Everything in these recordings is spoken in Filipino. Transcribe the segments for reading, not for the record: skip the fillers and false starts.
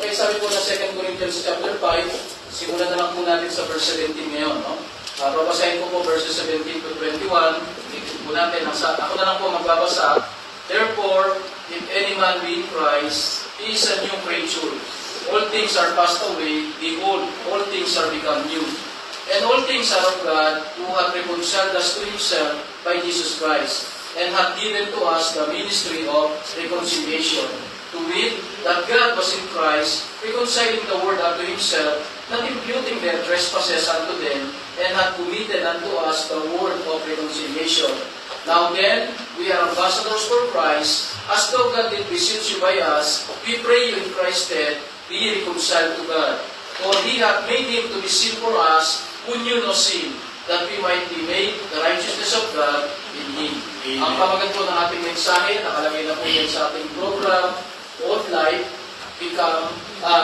Okay, sabi po na 2 Corinthians chapter 5, simulan na lang po natin sa verse 17 ngayon. No? Babasahin ko po verses 17 to 21. Ikot po natin. Ako na lang po magbabasa. Therefore, if any man be in Christ, he is a new creature. All things are passed away, behold, all things are become new. And all things are of God, who hath reconciled us to himself by Jesus Christ, and hath given to us the ministry of reconciliation, to wit, that God was in Christ, reconciling the world unto himself, not imputing their trespasses unto them, and hath committed unto us the word of reconciliation. Now then, we are ambassadors for Christ, as though God did beseech you by us, we pray you in Christ's stead, be ye reconciled to God. For he hath made him to be sin for us, who knew no sin, that we might be made the righteousness of God in him. Amen. Ang pamagat po ng ating mensahe, nakalagay na po yan sa ating program, Old Life, Become,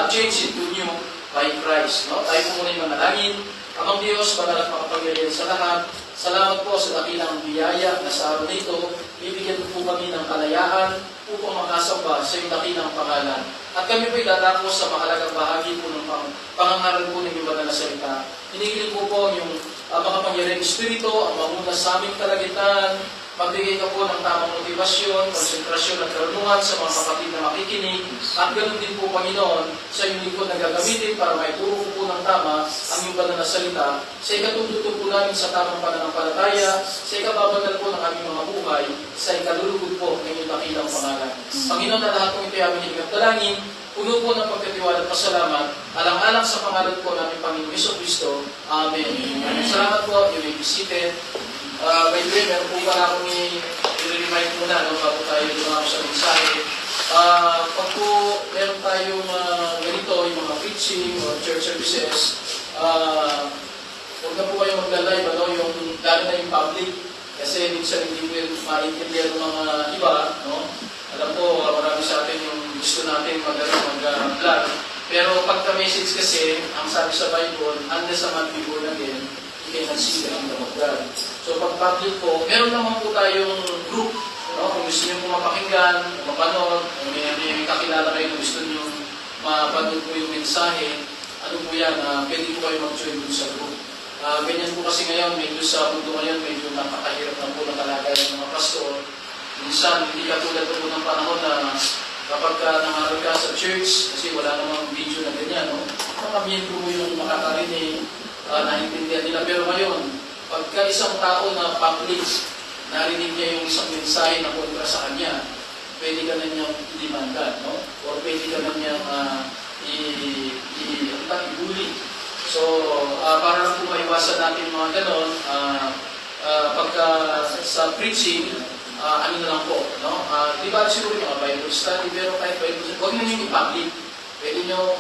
Change into New by Christ. No? Tayo po muna yung manalangin. Amang Diyos, banal at makapangyarihan sa lahat, salamat po sa dakilang biyaya na sa araw nito, bibigyan po kami ng kalayaan upang makasamba sa iyong dakilang pangalan. At kami po'y dadako sa mahalagang bahagi po ng pangangaral po ng iyong banal na salita. Hinihiling po yung makapangyarihang Espiritu, ang mamuna sa aming kalagitnaan, magbigay ka po ng tamang motibasyon, konsentrasyon at karunungan sa mga kapatid na makikinig, at ganoon din po, Panginoon, sa iyong lingkod na gagamitin para maituro ko po ng tama ang iyong banal na salita, sa ikatututo po namin sa tamang pananampalataya, sa ikababanal po ng aming mga buhay, sa ikalulugod po ng iyong dakilang pangalan. Panginoon, na lahat po ito'y aming hiling at dalangin, puno po ng pagkatiwala at pasalamat, alang-alang sa pangalan po namin Panginoon Jesucristo. Amen. Salamat po. You may be seated. By the way, meron po pala akong i-remind muna bago tayo dumako sa mensahe. Pag po meron tayong ganito, yung mga preaching or church services, huwag na po kayo magla-live, yung lalo na yung public, kasi minsan hindi po maintindihan ng mga iba. No? Alam ko, marami sa atin yung gusto natin mag-vlog. Pero pagka-message kasi, ang sabi sa Bible, unless a man be born again, you cannot see the kingdom of God. So pag public po, meron naman po tayong group. No? Kung gusto niyo po mapakinggan, mapanood, kung may kakilala kayo na gusto niyo mapanood po yung mensahe, ano po yan, pwede po kayo mag-join dun sa group. Ganyan po kasi ngayon, medyo sa mundo ngayon, medyo napakahirap na po ng kalagayan ng mga pastor. Minsan, hindi katulad po ng panahon na kapag nangaral ka sa church, kasi wala namang video na ganyan, no? Makamien po yung makakarinig, naintindihan nila. Pero ngayon, pagka isang tao na public, narinig niya yung isang mensahe na kontra sa kanya, pwede ka na niyang i-demanda, no? Or pwede ka na niyang i-bully. So, para lang po maiwasan natin mga ganon, pagka sa preaching, ano na lang po, no? Di ba siguro yung Bible study, pero kahit Bible study, huwag na nyo i-public. Pwede nyo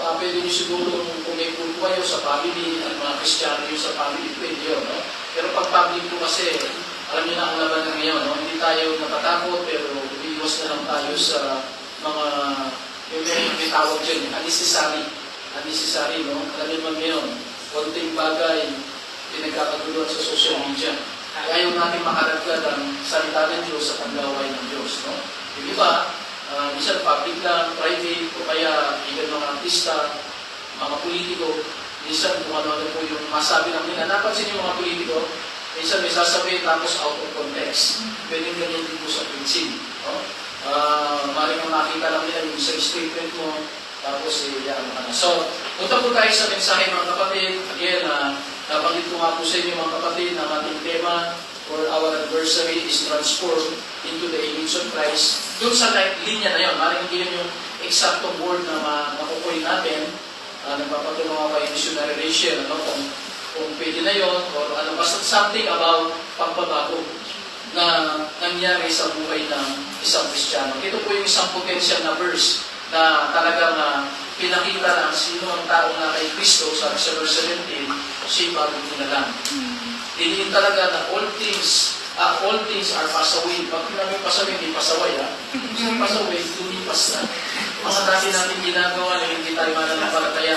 siguro kung may group kayo sa family, at mga Kristiyano yung sa family, pwede yun, no? Pero pag public po kasi, alam niyo na ang laban ng ngayon, no? Hindi tayo natatakot, pero iiwas na lang tayo sa mga, yung may tawag dyan, unnecessary, no? Alam niyo naman ngayon, konting bagay, pinagkakaguluhan sa social media. Ayaw natin makaragad ang salita ng Diyos sa paglaway ng Diyos, no? Yung iba, minsan public lang, private, o kaya even mga artista, mga politiko, minsan kung ano po yung masabi lang nila. Napansin yung mga politiko, minsan may sasabihin tapos out of context. Pwedeng ganyan din po sa preaching. No? Maring ang makita lang nila yung isang statement mo, tapos yan ka na. So, punta po tayo sa mensahe mga kapatid. Again, nabanggit ko nga po sa inyo mga kapatid na ating tema for our anniversary is transformed into the image of Christ. Doon sa linya na yun, maring hindi yun yung exactong word na makukuhin natin. Nagpapatulong ako kay Missionary Rachel, kung pwede na yun, or basta something about pagbabago na nangyari sa buhay ng isang Kristiyano. Ito po yung isang potential na verse na talagang pinakita na sino ang taong na kay Kristo, sabi sa verse 17, siya'y bagong tinalang. Diniin talaga na all things are passed away. Pag namin pasaway, hindi pasaway, Hindi pasaway, lumipas na. Mga dati natin ginagawa na hindi tayo mananampalataya,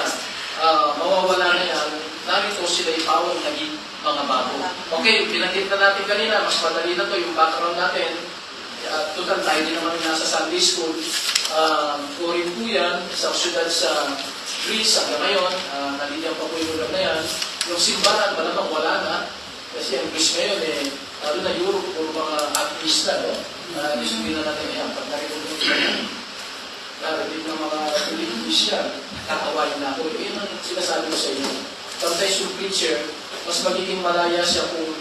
mawawala na yan. Narito sila ipawang naging mga bago. Okay, binanggit na natin kanina, mas madali na to yung background natin. Total tayo din naman nasa Sunday school. Corinth po yan, isang syudad sa Greece hanggang ngayon, naliliyan pa po yung lugar na yan. Yung simbahan, malamang wala na, kasi ang Greece ngayon, lalo na Europe, puro mga atheist na, no? Isunin na natin yan, pag narinig mo yan, narinig ng mga religious yan, kakawain na ako. Yun ang sinasabi ko sa inyo. Sometimes yung preacher, mas magiging malaya siya kung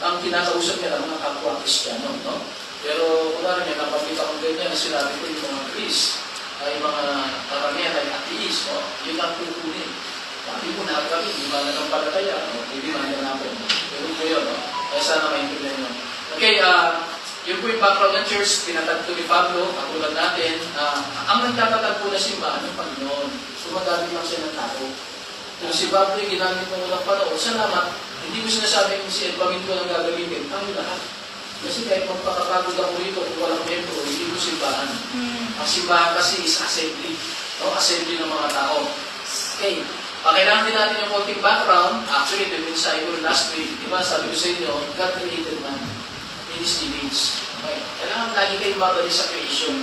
ang kinakausap niya ng mga kapwa Kristiyano, no? Pero kung naman niya, napapita kong ganyan, sinabi ko yung mga Chris, ay mga karamihan ay atheist, no? Yun ang kukunin. Hindi ko nakagawin, hindi ba nagampalataya, no? Hindi man yan ako. Pero po yun, no? Kaya sana maintindihan nyo. Okay, yun po yung background ng church, pinatagto ni Pablo, katulad natin. Ang nagtatatag po na simbahan ng Panginoon, sumagamit lang siya ng tao. Kung si Pablo yung ginamit ng unang panahon, salamat, hindi ko sinasabing si Edwin ko lang gagamitin, kami lahat. Kasi kahit magpakapagod ako rito kung walang membro, hindi ko simbahan. Ang simbahan kasi is assembly. No? Assembly ng mga tao. Okay. Kailangan din natin yung konting background. Actually, ito sa ko last week. Diba, sabi ko sa inyo, God created man in His image. Okay. Kailangan lagi kayo mabalik sa creation.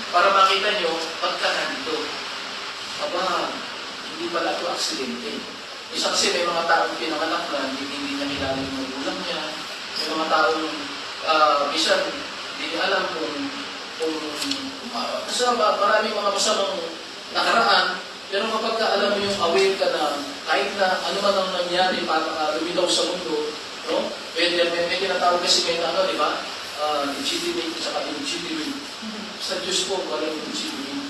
Para makita nyo, pagka nandito. Aba, hindi pala ito aksidente. Isa kasi may mga taong pinanganak na hindi niya kilala yung magulang niya. May mga taong bisan, hindi niya alam kasi maraming mga masamang nakaraan, pero kapag alam mo yung aware ka na kahit na ano man ang nangyari para lumitaw sa mundo, no? Pwede, may tinatawag kasi kayo na ano, di ba? Legitimate at saka illegitimate. Sa Diyos po, walang legitimate.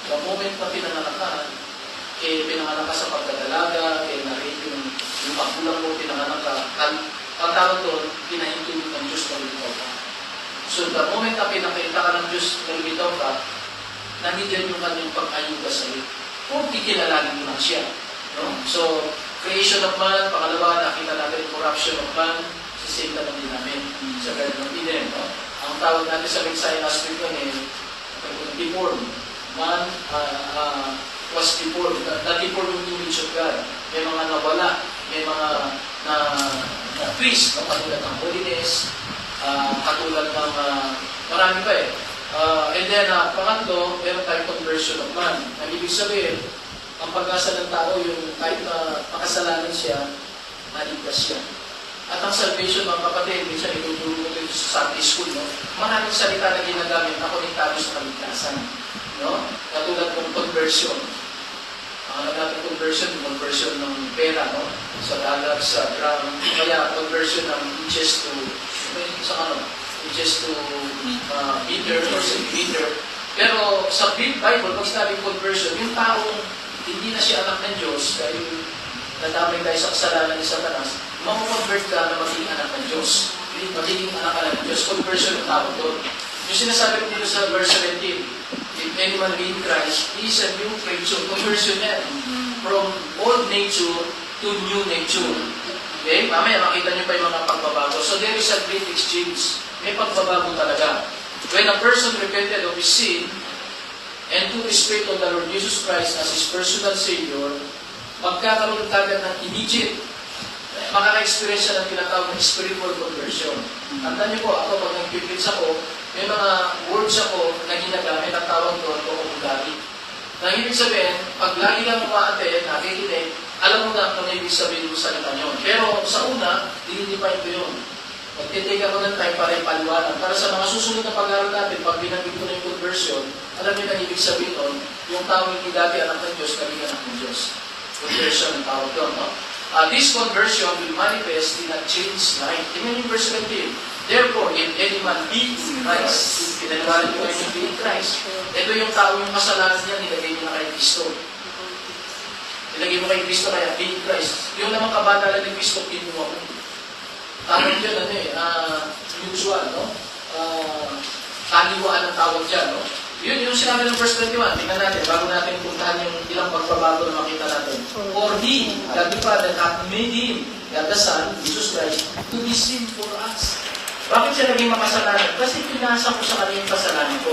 The moment na pinanganak ka, pinanganak ka sa pagkadalaga, na-rape yung magulang mo, pinanganak ka, ang tawag doon, pinahintulog ng Diyos na lumitaw ka. So, the moment na pinakita ka ng Diyos na lumitaw ka, nandiyan yung kanyang pag-ayuda sa iyo. Kung kikilalagin mo lang siya. No? So, creation of man, pangalawa, nakita natin corruption of man, sa same naman din namin sa Garden of Eden. No? Ang tawag natin sa Messiah last week yun deformed. Man was deformed. Na-deformed yung image of God. May mga nawala, may mga twist, katulad ng holiness, katulad ng marami pa eh. And then, pangatlo, meron tayong conversion of man. Ang ibig sabihin, ang pag-asa ng tao, yung kahit na makasalanan siya, maligtas siya. At ang salvation, mga kapatid, minsan ituturo ko dito sa Sunday school, no? Maraming salita na ginagamit na konektado sa kaligtasan. No? Katulad ng conversion. Ang natin conversion ng pera, no? Sa dollar, sa gram, kaya conversion ng inches to meter or centimeter. Pero sa Bible, pag sinabi conversion, yung taong hindi na siya anak ng Diyos, dahil nadamay tayo sa kasalanan ni Satanas, mag-convert ka na magiging anak ng Diyos. Magiging anak ka ng Diyos. Conversion ang tawag doon. Yung sinasabi ko dito sa verse 17, if anyone be in Christ, he is a new creature. Conversion yan. From old nature to new nature. Okay? Mamaya makita niyo pa yung mga pagbabago. So there is a great exchange. May pagbabago talaga. When a person repented of his sin and took the Spirit of the Lord Jesus Christ as his personal Savior, magkakaroon kagad ng immediate, makaka-experience siya ng tinatawag na spiritual conversion. Tandaan niyo po, ako pag nag-preach ako, may mga words ako na ginagamit at tawag doon o kumugari. Nang ibig sabihin, pag lagi kang umaate, nakikinig, alam mo na kung ibig sabihin mo sa salita nyo. Pero sa una, dinidipay ko yun. Magtitake ako ng time para ipaliwanag. Para sa mga susunod na pag-aaral natin, pag binanggit ko na yung conversion, alam niyo na ibig sabihin nun, yung tawag hindi dati anak ng Diyos, naging anak ng Diyos. Conversion ang tawag doon, no? This conversion will manifest in a changed life. Tingnan yung verse 17. Therefore, if any man be in Christ, pinaliwanag ko yung be in Christ. Ito yung tao yung kasalanan niya, nilagay niya na kay Kristo. Nilagay mo kay Kristo kaya be in Christ. Yung namang kabanalan ni Kristo, kinuha mo. Tawag dyan, mutual, no? Kaliwaan ang tawag dyan, no? Yun yung sinabi ng verse 21. Tingnan natin, bago natin puntahan yung ilang pagbabago na makita natin. For He, God the Father, hath made Him, God the Son, Jesus Christ, to be sin for us. Bakit siya naging makasalanan? Kasi pinasa ko sa kanyang kasalanan ko.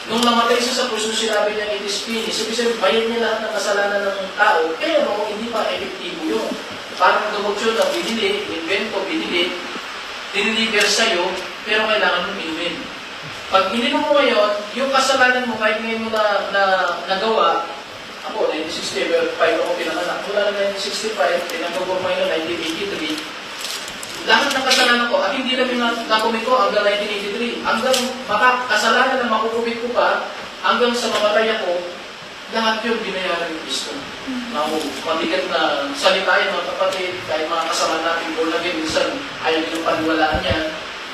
Nung namatay siya sa krus, sinabi niya, it is finished. Sabi sabi, bayad niya lahat ng kasalanan ng tao, pero hindi pa epektibo yun. Parang gamot yun na binili, invento, binili, diniliver sa'yo, pero kailangan mong inumin. Pag ininom mo ngayon, yung kasalanan mo, kahit ngayon mo nagawa, ako, 1965 ako pinanganak. Mula na 1965, pinagawa ko ngayon 1983. Lahat ng kasalanan ko, at hindi lang yung nakumit ko hanggang 1983. Hanggang kasalanan na makukubit ko pa, hanggang sa mamatay ako, lahat yun binayaran ng Kristo. Mabigat na salita yan, mga kapatid, kahit mga kasama natin, born again, minsan ayaw yung paniwalaan niya.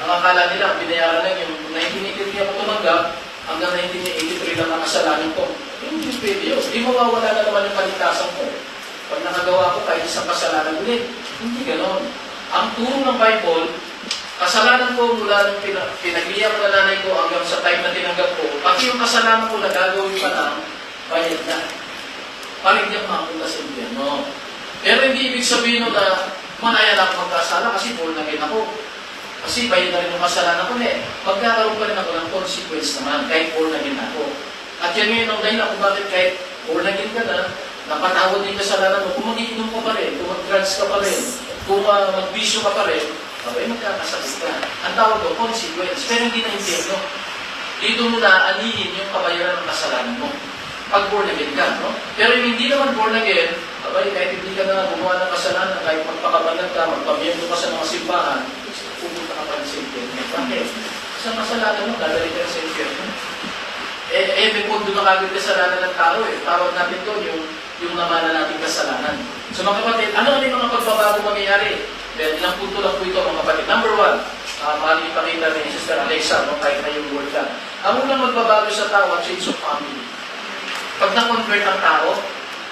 Ang akala nila, binayaran lang yung 1983 ako tumanggap, hanggang 1983 lang ang kasalanan ko. Hindi pwede yun. Hindi mawawala na naman yung kaligtasan ko. Pag nakagawa ko kahit isang kasalanan ulit, hindi ganon. Ang turo ng Bible, kasalanan ko mula nung pinagliya ko na nanay ko hanggang sa time na tinanggap ko, pati yung kasalanan ko na gagawin pa lang, bayad na. Parang hindi ako makapunta sa impyerno. Pero hindi ibig sabihin na manaya lang ako magkasala kasi born again ako. Kasi bayad na rin yung kasalanan ko eh. Magkakaroon pa rin ako ng consequence naman kahit born again ako. At yan ngayon ang dahilan kung bakit kahit born again ka na, napatawad din kasalanan mo, kung mag-iinom ka pa rin, kung mag-drugs ka pa rin, kung mag-bisyo ka pa rin, abay magkakasakit ka. Ang tawag ko, consequence. Pero hindi na impyerno. Dito mo na anihin yung kabayaran ng kasalanan mo. Pag born again ka, no? Pero yung hindi naman born again, abay, kahit hindi ka na gumawa ng kasalanan, kahit magpakabanag ka, magpabiyendo ka sa mga simbahan, pupunta ka pa rin sa impyerno. Bakit? Sa kasalanan mo, dadali ka sa impyerno. May pondo na kagad kasalanan ng tao eh. Tawag natin doon yung namana nating kasalanan. So mga kapatid, ano yung mga pagbabago mangyayari? Then, ilang punto lang po ito mga kapatid. Number one, maaaring ipakita ni Sister Alexa, no, kahit na yung word lang. Ang unang magbabago sa tao, change of family. Pag na-convert ang tao,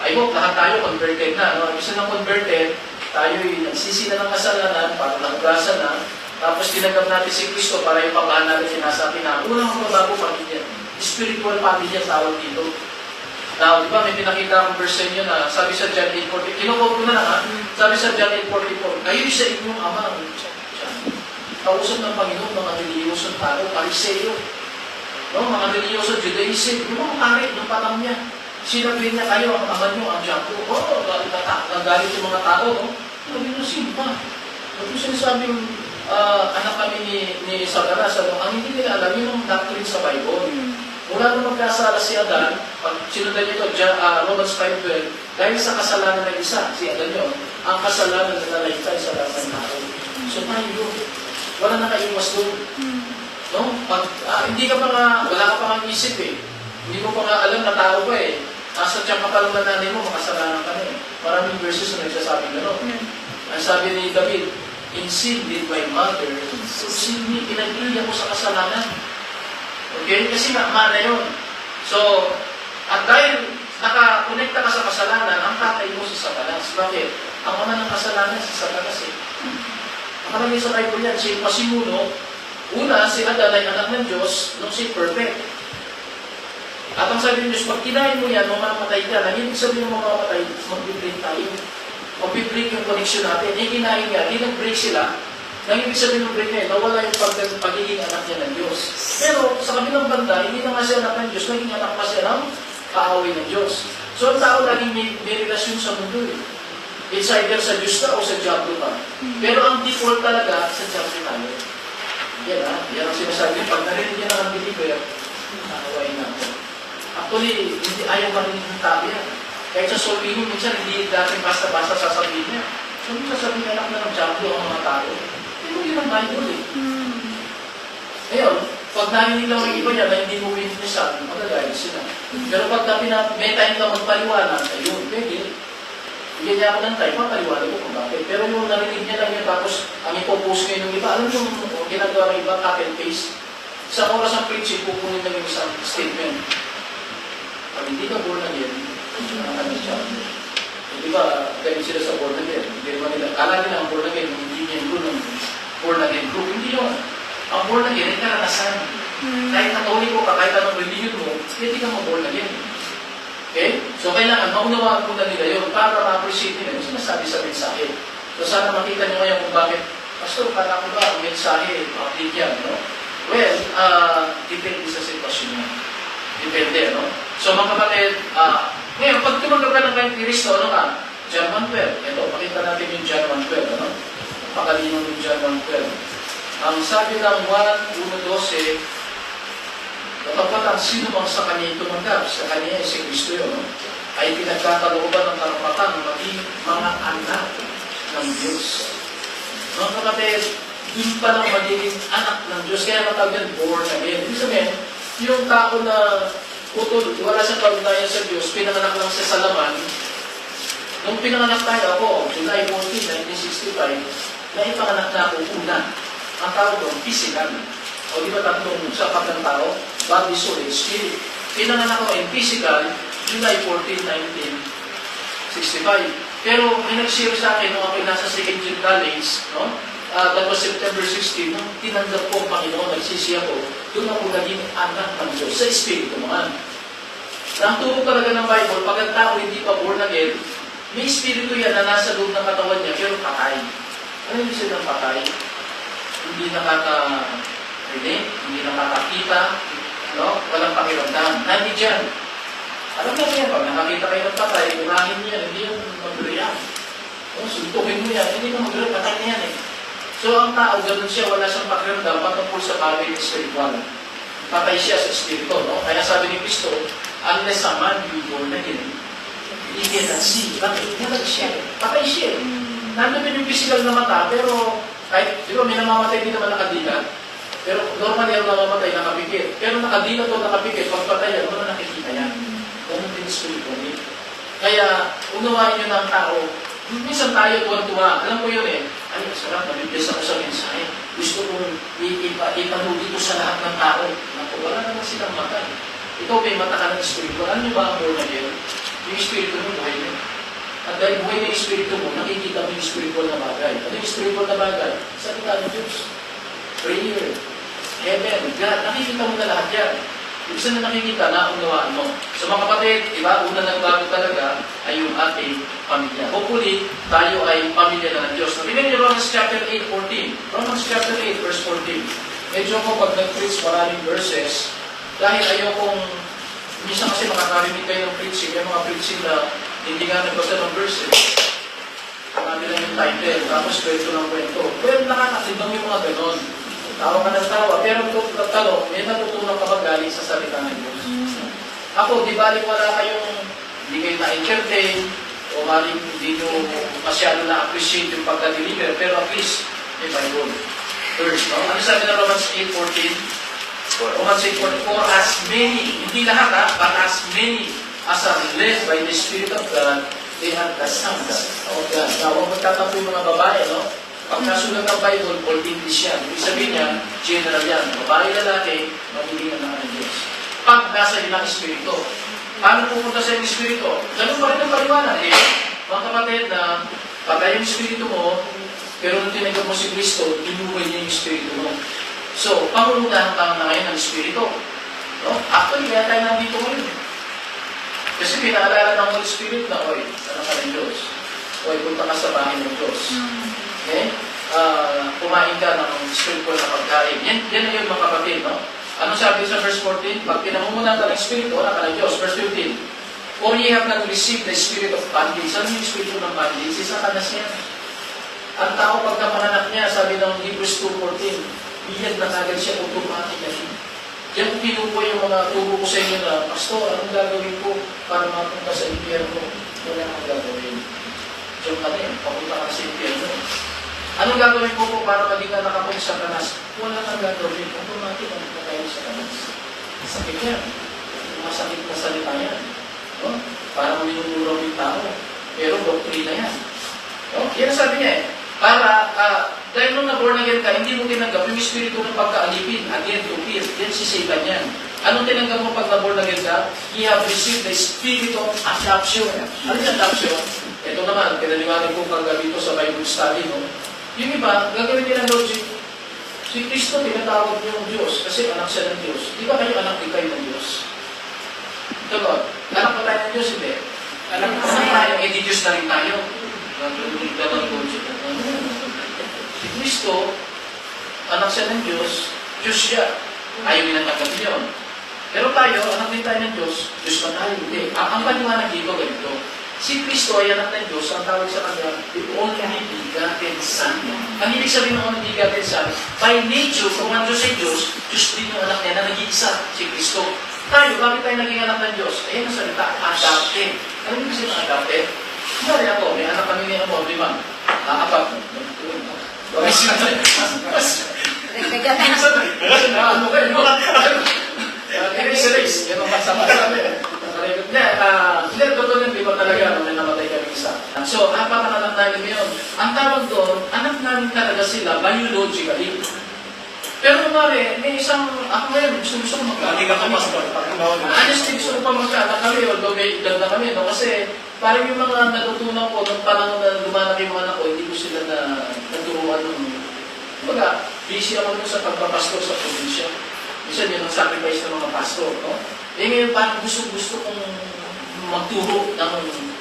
I hope lahat tayo converted na. No? Isa na converted, tayo nagsisi na ng kasalanan, para nagbrasa na, tapos tinanggap natin si Kristo para yung pamahan natin sinasabi na, unang magbabago pamilya. Spiritual family ang tawag dito. Now, di ba, may pinakita akong verse niyo na sabi sa John 8:44, kinukot ko na lang ha, sabi sa John 8:44, kayo sa inyong ama, kausap ng Panginoon, mga reliyosong tao, Pariseo, no, mga reliyosong Judaism, yung mga karit ng patang niya, sinabihin niya kayo, ang ama niyo, ang Diyan ko, nagalit yung mga tao, no? Sabi niyo, sino ba? Kung sinasabing anak kami ni Satanas, ang hindi nila alam, yun ang doctrine sa Bible. Mula nung magkasala si Adan, pag sinundan nyo ito, Romans 5:12, dahil sa kasalanan ng isa, si Adan yun, ang kasalanan na nalaitay sa lahat ng tao. So tayo yun. Wala nakaiwas doon. No? Hindi ka pa nga, wala ka pa nga isip eh. Hindi mo pa nga alam na tao ka eh. Nasa tiyan ka pa lang na nanay mo, makasalanan ka na eh. Maraming verses na nagsasabi gano'n. Ang sabi ni David, in sin did my mother, so sin me, pinag-iiyak ko sa kasalanan. Okay? Kasi mana yun. So, at dahil nakakonekta ka sa kasalanan, ang tatay mo si Satanas. Bakit? Ang ama ng kasalanan si Satanas eh. Nakalagay sa Bible yan, si Pasimuno, una, si Adan ay anak ng Diyos, nung si perfect. At ang sabi ng Diyos, pag kinain mo yan, mamamatay ka. Nang ibig sabihin mo mamamatay, mag-break tayo. Mag-break yung connection natin. Eh, kinain nga, di nag-break sila. Nang ibig sabihin ng break na yun, nawala yung pagiging anak niya ng Diyos. Pero sa kabilang banda, hindi na nga siya anak ng Diyos, naging anak pa siya ng kaaway ng Diyos. So ang tao laging may relasyon sa mundo eh. It's either sa Diyos ka o sa Diablo ka. Pero ang default talaga, sa Diablo tayo. Yan ang sinasabi. Pag narinig niya ng believer, nakawain natin. Actually, hindi ayaw marinig ng tao yan. Kahit sa solving, minsan hindi dati basta-basta sasabihin niya. So, sasabihin anak na ng Diablo ang mga tao. Pero yun ang Bible eh. Ngayon, pag narinig lang ang iba niya na hindi mo witnessan, magagalit sila. Pero pag may time ka magpaliwanag, ayun, pwede. Bigyan niya ako ng time, papaliwanag ko kung bakit. Pero yung narinig niya lang yun, tapos ang ipopost ngayon ng iba, alam yung ginagawa ng iba, cut and paste. Sa oras ng preaching, pupunin lang yung isang statement. Pag hindi ka born again, nakakabit siya. Di ba, dahil sila sa born again, hindi naman nila, kala nila ang born again, hindi niya yung born again group. Hindi yun. Ang born again ay karanasan. Kahit katoliko ka, kahit anong religion mo, hindi ka mag-born again. Okay? So, kailangan maunawaan po na nila yun para ma-appreciate nila yung sinasabi sa mensahe. So, sana makita nyo ngayon kung bakit, Pastor, kala ko ba ang mensahe, update yan, no? Well, depende sa sitwasyon mo. Depende, no? So, mga kapatid, ngayon, pag tumanggap ka ng kayong Kristo, ano ka? John 1:12. Ito, pakita natin yung John 1:12, ano? Pakalino yung John 1:12. Ang sabi ng 1:12, Kapag sino mang sa kanya tumanggap, sa kanya si Kristo yun, no? Ay pinagkakalooban ng karapatan maging mga anak ng Diyos. Mga kapatid, yun pa lang magiging anak ng Diyos, kaya matawag yan born again. Ibig sabihin, yung tao na utol, wala siyang kalugnayan sa Diyos, pinanganak lang siya sa laman. Nung pinanganak tayo ako, July 14, 1965, naipanganak na ako una. Ang tawag doon, physical. O di ba tatlong sapat ng tao? Body, soul, and spirit. Pinanganak ako in physical, July 14, 1965. Pero may nag-share sa akin nung ako nasa second year college, no? That was September 16, nung tinanggap ko ang Panginoon, nagsisiya ko, doon ako naging anak ng Diyos, sa Espiritu naman. Ang turo talaga ng Bible, pag ang tao hindi pa born again, may Espiritu yan na nasa loob ng katawan niya, pero patay. Ano yung isa ng patay? Hindi nakaka-relate, hindi nakakakita, no? Walang pakiramdam. Nandi dyan. Alam mo yan, pag nakakita kayo ng patay, unahin niya, hindi yung mag-react. Suntukin mo yan, hindi mo mag-react, patay na yan eh. So ang tao, ganun siya, wala siyang pakiramdam patungkol sa bagay ng spiritual. Patay siya sa espiritu, no? Kaya sabi ni Kristo, unless a man be born again, he cannot see. Bakit? Hindi siya. Patay siya. Nandun yung physical na mata, pero kahit, di ba, may namamatay din naman nakadila. Pero normally ang namamatay nakapikit. Pero nakadila to nakapikit, pag patay yan, wala nakikita yan. Ganun din espiritu. Kaya, unawain nyo ng tao, minsan tayo tuwan-tuwa. Alam ko yun eh. Ay, sarap, nabibless ako sa mensahe. Gusto kong ipanulit ko sa lahat ng tao. Naku, wala naman silang mata. Ikaw may mata ka ng espiritu. Alam niyo ba ang born again? Yung espiritu mo, buhay mo. At dahil buhay ng espiritu mo, nakikita mo yung spiritual na bagay. Ano yung spiritual na bagay? Salita ng Diyos. Prayer. Heaven. God. Nakikita mo na lahat yan. Ibig na nakikita, naunawaan mo. So mga kapatid, diba, una nagbago talaga ay yung ating pamilya. Hopefully, tayo ay pamilya na ng Diyos. Tingnan niyo Romans chapter 8:14. Romans chapter 8, verse 14. Medyo ako pag nag-preach maraming verses, dahil ayokong, minsan kasi makakarinig kayo ng preaching, yung mga preaching na hindi nga nagbasa ng verses. Marami lang yung title, tapos kwento ng kwento. Well, nakakatibang yung mga ganon. Tawa ka ng tawa, pero may natutunan ka magaling sa salita ng Diyos. Ako, di balik wala kayong, hindi kayo na-entertain, o maling hindi nyo masyado na-appreciate yung pagka-deliver, pero at least may Bible. First, no? Ano sabi ng Romans 8:14? Romans 8:14, for as many, hindi lahat ha, but as many as are led by the Spirit of God, they have the sons of God. Now, huwag magtatampo yung mga babae, no? Pag nasulat ng Bible, all English yan. Ibig sabihin niya, general yan. Babae, lalaki, magiging anak ng Diyos. Pag nasa ilang espiritu. Paano pupunta sa iyong espiritu? Ganun pa rin ang paliwanag. Eh, mga kapatid na patay yung espiritu mo, pero nung tinanggap mo si Kristo, inuwi niya yung espiritu mo. So, pangunahan ka na ngayon ng espiritu. No? Actually, kaya tayo nandito ngayon. Kasi pinaalala ng Holy Spirit na, oy, anak ka ng Diyos. Oy, punta ka sa bahay ng Diyos. Okay? Kumain ka ng spiritual na pagkain. Yan na yun mga kapatid, no? Ano sabi sa verse 14? Pag pinamumunan ka ng spirito, anak ka ng Diyos. Verse 15. For ye have not received the spirit of bondage. Ano yung spirito ng bondage? Isa kanas yan. Ang tao pagkamanganak niya, sabi ng Hebrews 2:14, biyag na agad siya automatically. Diyan pinupo yung mga turo ko sa inyo na, Pastor, anong gagawin ko para mapunta sa impyerno? Wala kang gagawin. Diyan ka rin, papunta ka sa impyerno. Anong gagawin ko para maging ka nakapunta sa kanas? Wala kang gagawin. Automatic ang pagkain sa kanas. Sakit yan. Masakit na salita yan. No? Parang minumuraw yung tao. Pero doktrina yan. No? Yan sabi niya eh. Para, dahil nung na-born again ka, hindi mo tinanggap yung espiritu ng pagkaalipin, again to fear. Yan si Satan yan. Anong tinanggap mo pag na-born again ka? He have received the spirit of adoption. Ano yung adoption? Ito naman, pinaliwanag ko pag dito sa Bible study, no? Yung iba, gagawin nila logic. Si Kristo, tinatawag niyo ang Diyos kasi anak siya ng Diyos. Di ba kayo anak din kayo ng Diyos? Ito, anak pa tayo ng Diyos, hindi? Anak pa tayo, eh di Diyos na rin tayo. Gagawin ka ng logic. Si Kristo, anak siya ng Diyos, Diyos siya. Ayaw ninatanggap yun. Pero tayo, anak din tayo ng Diyos, Diyos pa tayo. Hindi. Ang paliwanag dito, ganito. Si Kristo ay anak ng Diyos, ang tawag sa kanya, the only begotten Son. Ang ibig sabihin ng unang begotten Son, by nature, kung ang Diyos ay Diyos, Diyos din yung anak niya na nag-iisa, si Kristo. Tayo, bakit tayo naging anak ng Diyos? Ayan ang salita, adopted. Ano yung kasi ng adopted? Kumari ako, may anak kami ni Amo, 5. Apat. Ano kayo? Erase. Yan ang masama sabi. Hindi, totoo yun, di ba talaga, may namatay kami isa. So, apat ang anak namin ngayon. Ang tawag doon, anak namin talaga sila biologically. Pero kumari, may isang, ako ngayon, gusto ko magkaanak. Honestly, gusto ko pa magkaanak kami, although may edad na kami, no? Kasi parang yung mga natutunan ko, nung panahon na lumalaki yung anak ko, hindi ko sila na naturuan nung, kumbaga, busy ako nun sa pagpapastor sa probinsya. Minsan yun ang sacrifice ng mga pastor, no? Eh ngayon, parang gusto kong magturo ng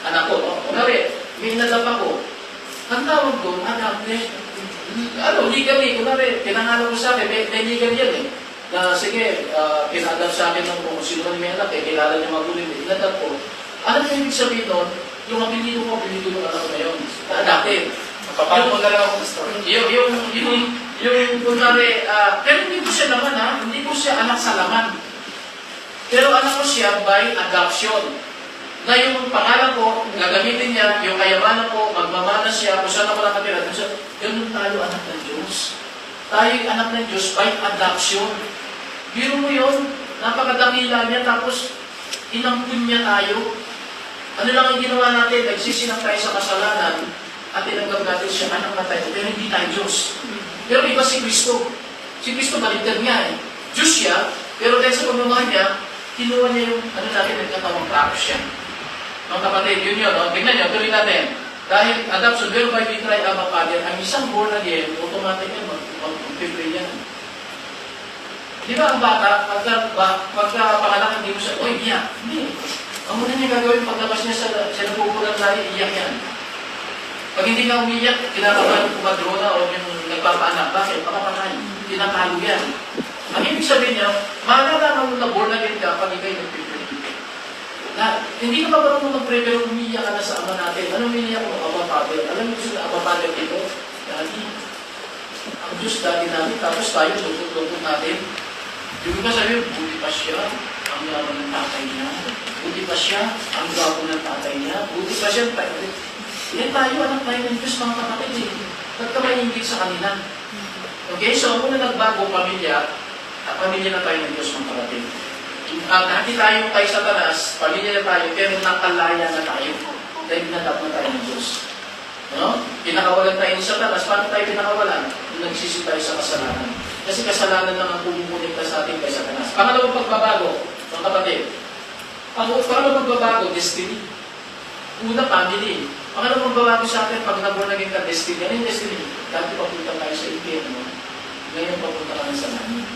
anak ko, no? Kunwari, may inalap ako, ang tawag doon, adopted. Legally, kunwari, pinangalo ko sa akin, may legal yan eh. Na sige, pinadap sa akin ng kung sino man may anak, kilala niya magulo, inadap ko. Ano yung ibig sabihin nun? Yung apelido ko, apelido ng anak ko ngayon. Adopted. Paano mo na lang ako story? Yung kunwari, pero hindi ko siya laman ha, hindi ko siya anak sa laman. Pero anak ko siya by adoption. Na yung pangalan ko, gagamitin niya, yung kayamanan ko, magmamana siya, kung saan ako nakatira. Ganun tayo anak ng Diyos. Tayo anak ng Diyos by adoption. Biro mo yun, napakadakila niya, tapos inampun niya tayo. Ano lang ang ginawa natin, nagsisinang tayo sa kasalanan, at tinanggap natin siya, anak na tayo, pero hindi tayo Diyos. Pero iba si Kristo. Si Kristo baligtad nga eh. Diyos siya, pero dahil sa pagmamahal niya, kinuha niya yung, natin, nagkatawang klaro siya. Mga kapatid, yun yun, no? Tingnan niyo, tuloy natin. Dahil adoption, pero by we cry, Abba Father, ang isang born again, automatic yan, mag-pray yan. Di ba ang bata, pagka pangalakan, hindi mo siya, oy, iyak. Hindi. Ang muna niya gagawin, paglabas niya sa napupulang lahi, iyak yan. Pag hindi ka umiyak, kinakabahan yung kumadrona o yung nagpapaanak. Bakit? Pakapatay. Tinatalo yan. Ang ibig sabihin niya, maalala mo na born again ka pag ikaw'y nagpipray. Na, hindi ka ba marunong mag-pray pero umiiyak ka na sa ama natin. Ano umiiyak mo? Abba Father. Alam mo gusto na Abba Father dito? Daddy. Ang Diyos Daddy natin. Tapos tayo, lungkot-lungkot natin. Yung ba sabi, buti pa siya ang yaman ng tatay niya. Buti pa siya ang gwapo ng tatay niya. Buti pa siya. Yan tayo, anak tayo ng Diyos, mga kapatid. Ba't ka mainggit sa kanila? Okay, so muna nagbago pamilya, at pamilya na tayo ng Diyos, mga kapatid. Dati tayo kay Satanas, pamilya na tayo, pero nakalaya na tayo. Dahil pinatap na tayo ng Diyos. No? Pinakawalan tayo ni Satanas. Paano tayo pinakawalan? Nagsisi tayo sa kasalanan. Kasi kasalanan lang ang pumupunikta sa atin kay Satanas. Pangalawang pagbabago, mga kapatid. Pangalawang pagbabago, destiny. Una, family. Pangalawang pagbabago sa atin, pag nabuo naging ka destiny. Ano yung destiny? Dati papunta tayo sa impyerno. Ngayon papunta tayo sa langit.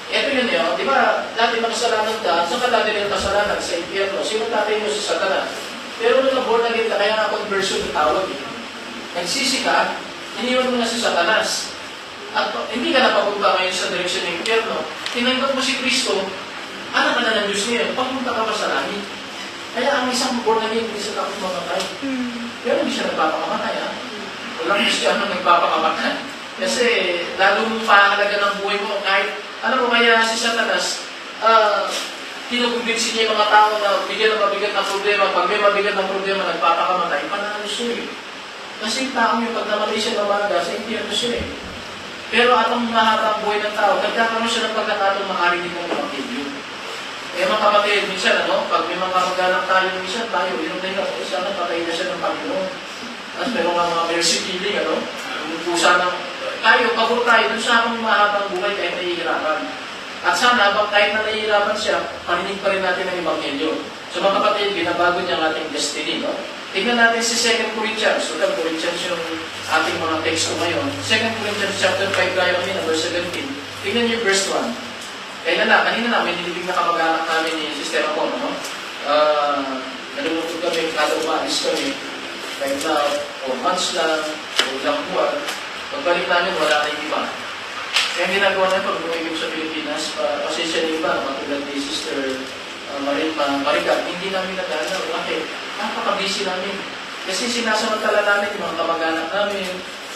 Ito yun yun, di ba, dati makasalanan ka, saan ka dati rin kasalanan? Sa impyerno. Sino tatay mo sa Satanas? Pero nung naborn again ka, kaya nga conversion ng tawag eh. Nagsisi ka, iniwan mo na si Satanas. At hindi ka napapunta ngayon sa direksyon ng impyerno. Tinanggap mo si Kristo, anak ka na ng Diyos ngayon, papunta ka pa sa langit. Kaya ang isang born again, hindi siya takot mamatay. Pero hindi siya nagpapakamatay ha. Walang Kristiyano nagpapakamatay. Kasi lalong pahalaga ng buhay mo kahit ano mo kaya si Satanas, kinukumbinsin niya yung mga tao na bigyan ng mabigat ng problema. Pag may mabigat ng problema, nagpapakamatay, panalo siya eh. Kasi yung taong yung pag namatay siya ng mga sa impyerno siya eh. Pero atang mahaba ang buhay ng tao, nagkakaroon siya ng pagkakataong makarinig ng Evangelyo. Eh mga kapatid, minsan pag may mga kamag-anak tayo, minsan tayo, yun na yun, sana patay na siya ng Panginoon. Tapos meron nga mga mercy killing, yung pusa ng tayo, pagod tayo, dun sa akong mahabang buhay kahit nahihirapan. At sana, kahit na nahihirapan siya, paninig pa rin natin ang Evangelyo. So mga kapatid, binabago niya ang ating destiny. No? Tingnan natin si 2 Corinthians. So, Corinthians yung ating mga teksto ngayon. 2 Corinthians chapter 5, tayo kanina, verse 17. Tingnan niyo verse 1. Kanina na, may nilibig na kamag-anak namin ni Sister ako. Nalulungkot kami, kada umalis kami. Kahit na 4 months lang, o ilang buwan. Pagbalik namin, wala na yung iba. Kaya ginagawa namin pag bumigil sa Pilipinas, pasensya na iba, matulad ni Sister Marica, hindi namin nagana. Bakit? Napaka-busy namin. Kasi sinasamantala namin yung mga kamag-anak namin,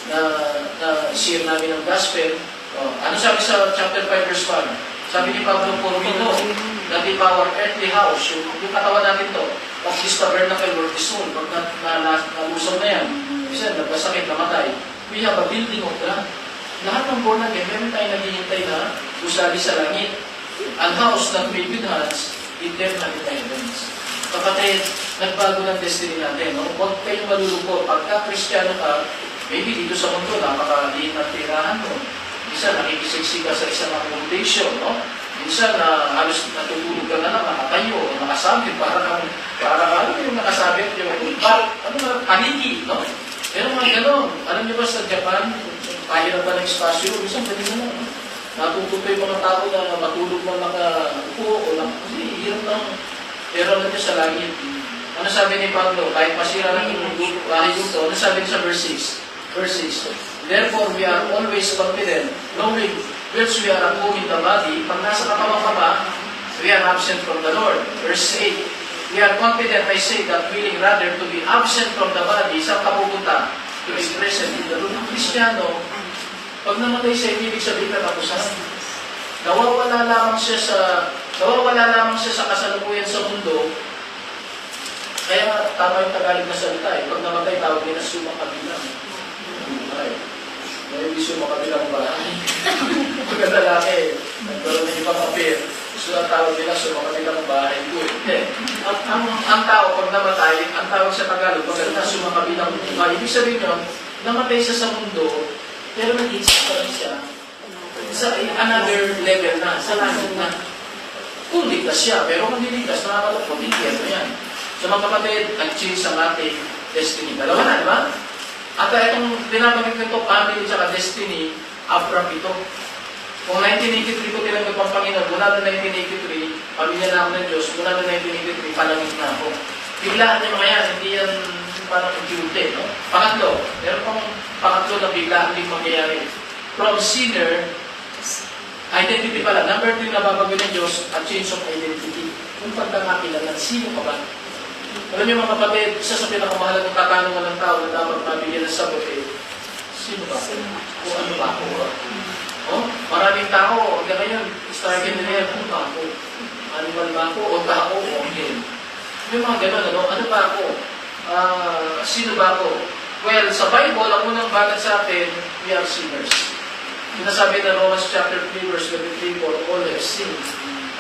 na share namin ng gospel. Ano sabi sa chapter 5 verse 1? Sabi ni Pablo, for we know that if our earthly house, yung katawan natin to, of this tabernacle were dissolved, pag nalusong na yan, isa, nagkasakit, namatay, we have a building of God. Lahat ng born again, meron tayo naghihintay na gusali sa langit. Ang house not made with hands, eternal in heavens. Kapatid, nagbago ng destiny natin. No? Huwag kayong malulungkot. Pagka Kristiyano ka, maybe dito sa mundo, napakaliit ng tirahan mo. Minsan, nakikisiksik ka sa isang accommodation. No? Minsan, halos natutulog ka na lang, nakatayo, nakasabit, para ano yung nakasabit, yung paniki. No? Pero mga gano'n, alam niyo ba sa Japan, pahirap pa ng espasyo, minsan pwede na lang. Natututo yung mga tao na matulog na nakaupo o lang, kasi hirap lang. Pero alam niyo sa langit, ano sabi ni Pablo, kahit masira lang yung bahay yung to, ano sabi niya sa verse 6? Verse 6, therefore we are always confident, knowing whilst we are at home in the body, pag nasa katawan ka ba, we are absent from the Lord. Verse 8, we are confident, I say, that willing rather to be absent from the body, saan ka pupunta? To be present in the Lord. Ang Kristiyano, pag namatay siya, ibig sabihin na tapusan. Nawawala lamang siya sa kasalukuyan sa mundo. Kaya tama yung Tagalog na salita eh. Pag namatay, tawag din na sumakabilang. Ay, may sumakabilang bahay. Pag lalaki, nagkaroon ng ibang appear. So, ang tawag nila, sumakabilang bahay ko eh. Ang tao, pag namatay, ang tawag sa Tagalog, pag na sumakabilang bahay. Ibig sabihin yun, namatay siya sa mundo, pero nag-iisip pa rin siya sa another level na, sa langit na. Kung ligtas siya, pero kung hindi ligtas, nakakalapot, hindi yan. So mga kapatid, nag-change ang ating destiny. Dalawa na, di ba? At itong pinapagin ko ito, family at destiny, abrupt ito. Kung 1983 ko tinanggap ang Panginoon, mula noong 1983, pamilya na ako ng Diyos, mula noong 1983, palangit na ako. Biglaan niya mga yan, hindi yan parang duty, no? Pangatlo, meron pang pangatlo na biglaan din mangyayari. From sinner, identity pala. Number 3 na babago ng Diyos, a change of identity. Kung pagkakakilangan, sino ka ba? Alam niyo mga kapatid, isa sa pinakamahalagang katanungan ng tao na dapat mabigyan ng sagot eh, sino ba? O ano ba ako? Oh, maraming tao, hanggang ngayon, struggle nila yan, ano ba ako? Animal ba ako? O tao? O hindi. Yung mga gano'n, ano ba ako? Sino ba ako? Well, sa Bible, ang unang bagat sa atin, we are sinners. Sinasabi na Romans chapter 3, verse 23, for all have sinned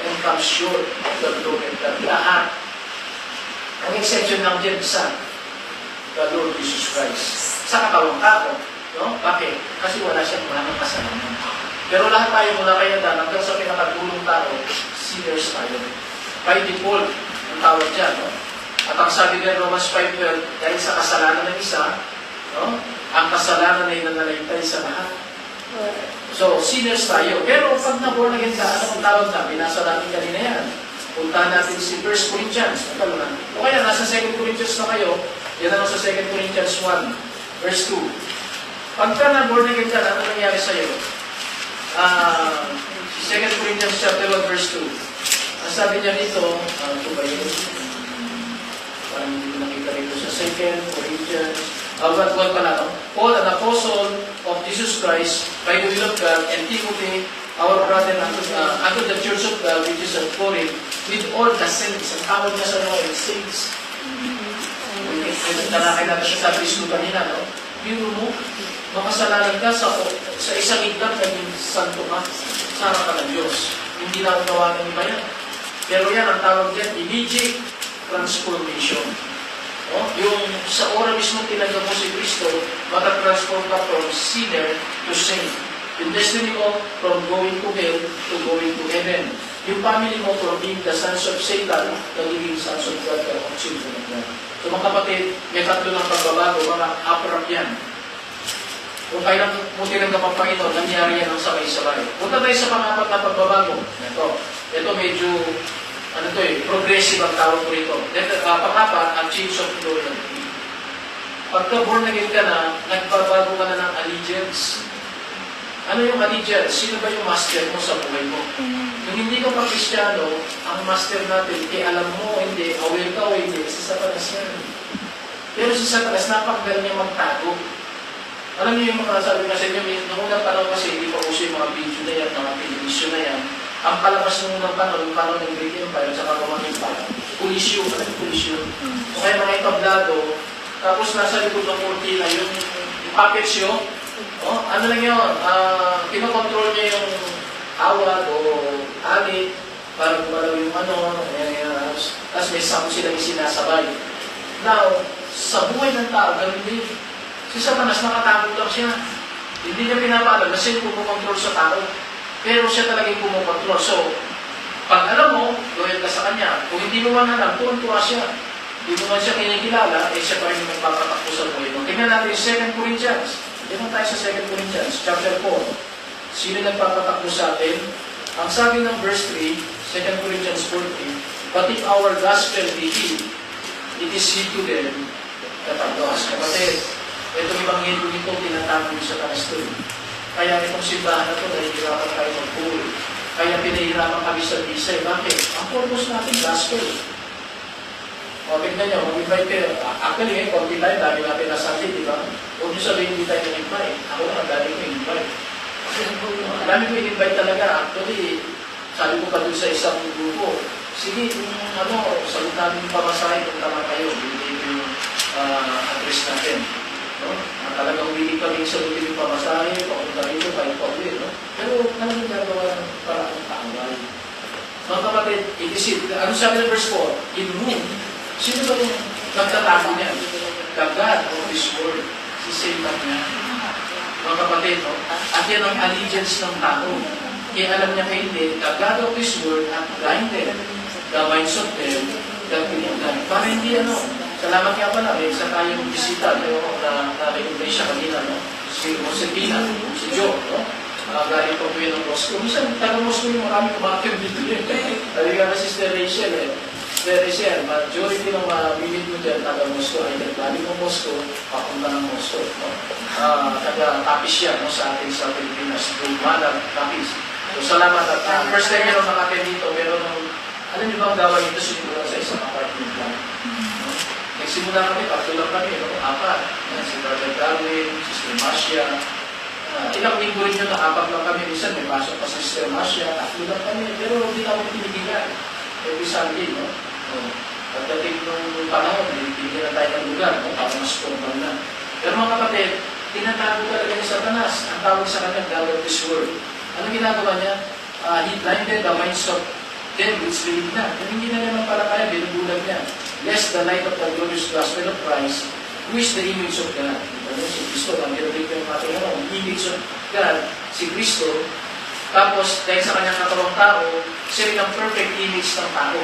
and come short of the glory of God. Lahat. Ang exception lang dyan, isa, the Lord Jesus Christ. Sa katawang tao, no? Bakit? Kasi wala siyang maraming kasalanan. Pero lahat tayo mula kaya dan, hanggang sa pinakatulong tao, sinners tayo. By default, ang tawag dyan, no? At ang sabi ng Romans 5:12, dahil sa kasalanan ng isa, no? Ang kasalanan ay nananaligtay sa lahat. So, sinners tayo. Pero pag na-born again ka, ano ang tawag na? Binasa natin kanina yan. Puntahan natin si 1 Corinthians. O kaya, nasa 2 Corinthians na kayo, yan ang sa 2 Corinthians 1, verse 2. Pagka na-born again ka, ano nangyari sa'yo? 2 Corinthians chapter 1, verse 2. Ang sabi niya nito, ito ba yun? Parang hindi nakita rito sa 2 Corinthians. What pala, no? Paul, an apostle of Jesus Christ, by the will of God, and Timothy, our brother, unto the church of God, which is at Corinth, with all the saints. Ang tawag niya sa mga saints. Talakay natin siya sa Kristo kanina, no? Biro mo, makasalanan ka sa isang iglap, naging santo ka, sa harap ka ng Diyos. Hindi na unawa ng iba yan. Pero yan, ang tawag yan, immediate transformation. Oh, yung sa oras mismo tinanggap mo si Kristo, matatransform ka from sinner to saint. Yung destiny mo, from going to hell to going to heaven. Yung family mo, from being the sons of Satan, nagiging sons of God, o children of God. So mga kapatid, may tatlo ng pagbabago, mga aprap yan. Kung kailan mo tinanggap ang Panginoon, nangyari yan ang sabay-sabay. Punta tayo sa pang-apat na pagbabago. Ito medyo progressive ang tawag ko rito. Pang-apat, ang change of loyalty. Pagka born again ka na, nagbabago ka na ng allegiance. Ano yung allegiance? Sino ba yung master mo sa buhay mo? Kung hindi ka pa Kristiyano, ang master natin, alam mo, hindi, aware ka o hindi, si Satanas yan. Pero si Satanas, napakagaling niya magtago. Alam niyo yung mga sabi na sa inyo, noong unang panahon kasi hindi pa uso yung mga video na yan, mga television na yan. Ang palabas noong unang panahon, yung panahon ng Greek Empire at saka Roman Empire, pulisyo, pulisyo. O kaya mga entablado, tapos nasa likod ng kurtina yung puppet show. Oh, ano lang yun, kinokontrol niya yung awad o agit para gumalaw yung tapos may sound silang sinasabay. Now, sa buhay ng tao, ganun din. Si Satanas, nakatakot lang siya. Hindi niya pinapaalam na siya yung kumukontrol sa tao. Pero siya talaga yung kumukontrol. So, pag alam mo, gawin ka sa kanya. Kung hindi mo man alam, tuwan-tuwa siya. Hindi mo man siya kinikilala, siya pa rin yung magpapatakbo sa buhay mo. Tingnan natin yung 2 Corinthians. Tingnan tayo sa 2 Corinthians, chapter 4. Sino nagpapatakbo sa atin? Ang sabi ng verse 3, 2 Corinthians 4:3, but if our gospel be hid, it is hid to them that are lost. Kapatid, itong ibanghilyo nito, tinatago sa Satanas to. Kaya itong simbahan na ito, nahihirapan tayo mag-pull. Kaya pinahirapan kami sa bisay. Bakit? Ang purpose natin, gospel. O, tignan nyo, mag-invite kayo. Actually, konti tayo, dami natin nasabi, di ba? Huwag nyo sabihin, hindi tayo nag-invite. Ako lang, dami ko invite. Ang dami ko invite talaga. Actually, sabi ko pa dun sa isang grupo, sige, sagot namin yung pamasahe, kung tama kayo, hindi yung address natin. No? Talagang hindi kami sagutin yung pamasahe, papunta rito, paipawin. No? Pero naman gagawa ng parang taaway. Mga kapatid, itisip, ano sabi ng verse 4? In whom? Sino ba yung nagtatago niya? The God of this world. Si Satan niya. Mga kapatid, no? At yan ang allegiance ng tao. Kaya alam niya kayo hindi, the God of this world hath blinded the minds of them that believe not. Para hindi salamat nga pala, may isa tayong bisita na nakikinig siya kanina, no? Si Josepina, si Joe, no? Galing po yun ng Moscow. Minsan, taga-Moscow yung marami kumakil dito yun. Talaga na Sister Rachel, Sister Rachel, majority ng bibit mo dyan, taga-Moscow, ay galing ng Moscow, papunta ng Moscow, no? Taga-tapis siya, no? Sa atin sa Pilipinas, Dumala, tapis. So, salamat at first time nyo nakakil dito, pero alam niyo ba ang gawa nito sinimulan sa isang apartment lang? Nagsimula kami, tatlo lang kami, apat. Si Brother Darwin, Sister Masya. Ilang linggo rin yun, apat lang kami. Minsan may pasok pa si Sister Masya, tatlo lang kami. Pero hindi kami pinigilan. Every Sunday, no? Pagdating nung panahon, pinigyan na tayo ng lugar, para mas formal na. Pero mga kapatid, tinatago talaga ni Satanas. Ang tawag sa kanya, God of this world. Ano ginagawa niya? He blinded the minds of them which believe not. Kung hindi na naman pala kaya, binubulag niya. Lest the light of the glorious gospel of Christ, who is the image of God. Si Kristo, ang ginabig ko yung mga image of God, si Kristo. Tapos, dahil sa kanyang katawang tao, siya rin ang perfect image ng tao.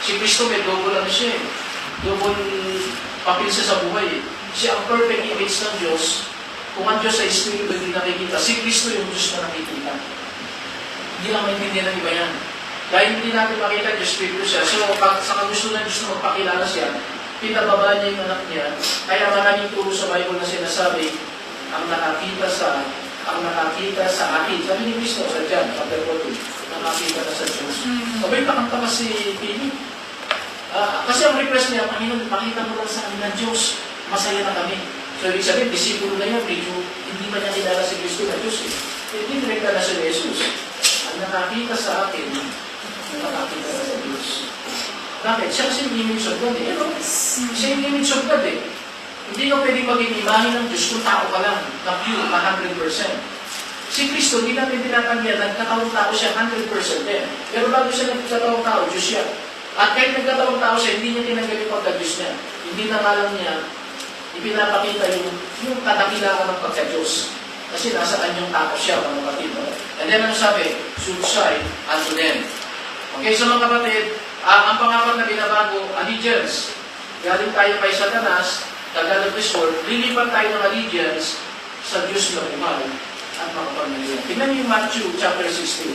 Si Kristo may double siya. Double papel siya sa buhay. Siya ang perfect image ng Diyos. Kung ang Diyos ay Espiritu hindi nakikita, si Kristo yung Diyos na nakikita. Hindi lang maintindihan ng iba yan. Dahil hindi natin makita Diyos Espiritu siya. So, sa kagusto ng Diyos na magpakilala siya, pinababa niya yung anak niya. Kaya maraming turo sa Bible na sinasabi, ang nakakita sa akin. Sabi ni Kristo sa John, chapter 14, nakakita na sa Diyos. Sabay pakanta si Philip. Kasi ang request niya, Panginoon, pakita mo lang sa amin ng Diyos. Masaya na kami. So, ibig sabihin, disipulo na yan, medyo hindi pa niya kilala si Kristo na Diyos. Hindi direkta na si Jesus. Ang nakakita sa akin, nakakita na sa Diyos. Bakit? Siya kasi yung image of God Siya yung image of God Hindi ka pwedeng maging imahe ng Diyos kung tao ka lang, na pure, 100%. Si Kristo, hindi natin tinatanggihan, nagkatawang tao siya 100% Pero bago siya nagkatawang tao, Diyos siya. At kahit nagkatawang tao siya, hindi niya tinanggal yung pagka-Diyos niya. Hindi na nga lang niya, ipinapakita yung kadakilaan ng pagka-Diyos. Kasi nasaan yung tao siya, mga kapatid. And then ano sabi? Suicide unto them. Okay, so mga kapatid, ang pangapat na binabago, allegiance. Galing tayo kay Satanas, the God of this world, lilipat tayo ng allegiance sa Diyos na buhay at makapangyarihan. Tingnan niyo yung Matthew chapter 16.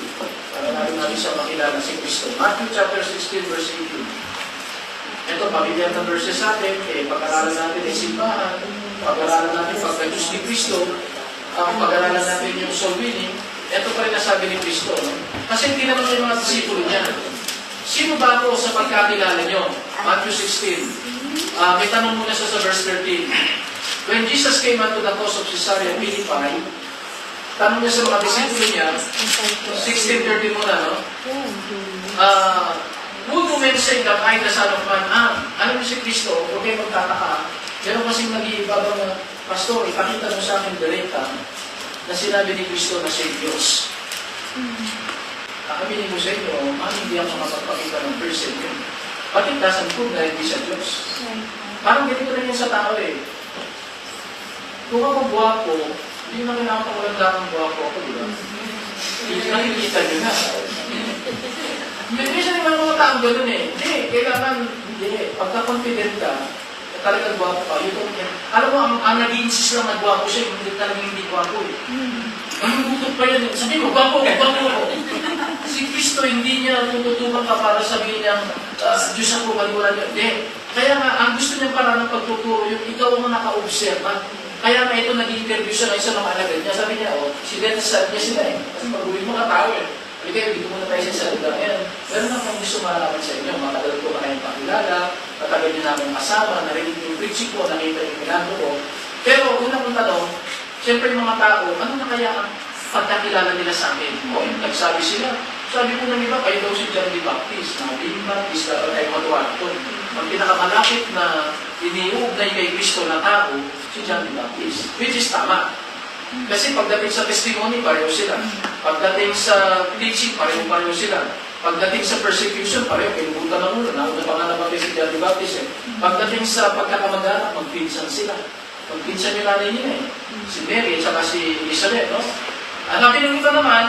Para natin sa makilala si Kristo. Matthew chapter 16 verse 18. Ito, pamilyar na verses sa atin, pag-aralan natin ay simbahan, pag-aralan natin pagka-Diyos ni Kristo, pag-aralan natin yung soul winning, ito pa rin nasabi ni Kristo. Kasi tinanong yung mga disipulo niya, sino ba ako sa pagkakilala nyo? Matthew 16. May tanong muna siya sa verse 13. When Jesus came unto the coast of Caesarea Philippi, tanong niya sa mga disipulo niya, 16:30 muna, no? Who do men say that I, the Son of Man, am? Alam niyo si Kristo, huwag kayo magtataka. Meron kasing nag-iibabang na, Pastor, ipakita mo sa akin direkta na sinabi ni Kristo na siya Diyos. Aminin ko sa inyo, hindi ako makapagpakita ng person yun. Pati doesn't prove na hindi siya Diyos. Parang ganito rin yung sa tao eh. Kung ako buwapo, hindi na kailangan pang walang damang buwapo ako, di ba? Nakikita nyo na. Minsan yung mga tao gano'n eh. Hindi, kailangan, hindi. Pagka-confident ka, talagang buwapo ka, you don't care. Alam mo, ang nag-i-insist lang na buwapo siya, hindi talagang hindi buwapo eh. Ang gutot pa yan eh. Sabi ko, buwapo ako. Si Kristo, hindi niya tututukan ka para sabihin niya, Diyos ako, maliwala niya. Hindi. Kaya nga, ang gusto niya para ng pagtuturo, yung ikaw ang naka-observe. Kaya nga ito, nag-interview siya ng isang mga alagad niya. Sabi niya, si Dennis sabi niya sila eh. Kasi pag-uwi mga tao eh. Hindi kayo, dito muna tayo sa salita. Ayan, meron akong gusto malaman sa inyo. Matagal ko na kayong pakilala, matagal niyo namin kasama, narinig yung preaching ko, nakita yung milagro ko. Pero unang tanong, siyempre yung mga tao, ano na kaya ang pagkakilala nila sa akin? O, nagsabi sila, sabi ko ng iba, kayo daw si John the Baptist, na John Baptist, ay matuwato. Ang pinakamalapit na iniugnay kay Kristo na tao, si John the Baptist, which is tama. Kasi pagdating sa testimony, pareho sila. Pagdating sa preaching, pareho sila. Pagdating sa persecution, pareho, pinubutan ng ulo. Nauna pa nga naman si John the Baptist eh. Pagdating sa pagkakamag-anak, magpinsan sila. Magpinsan yung nanay nila eh. Si Mary at saka si Elizabeth, no? Ang nakinulit naman,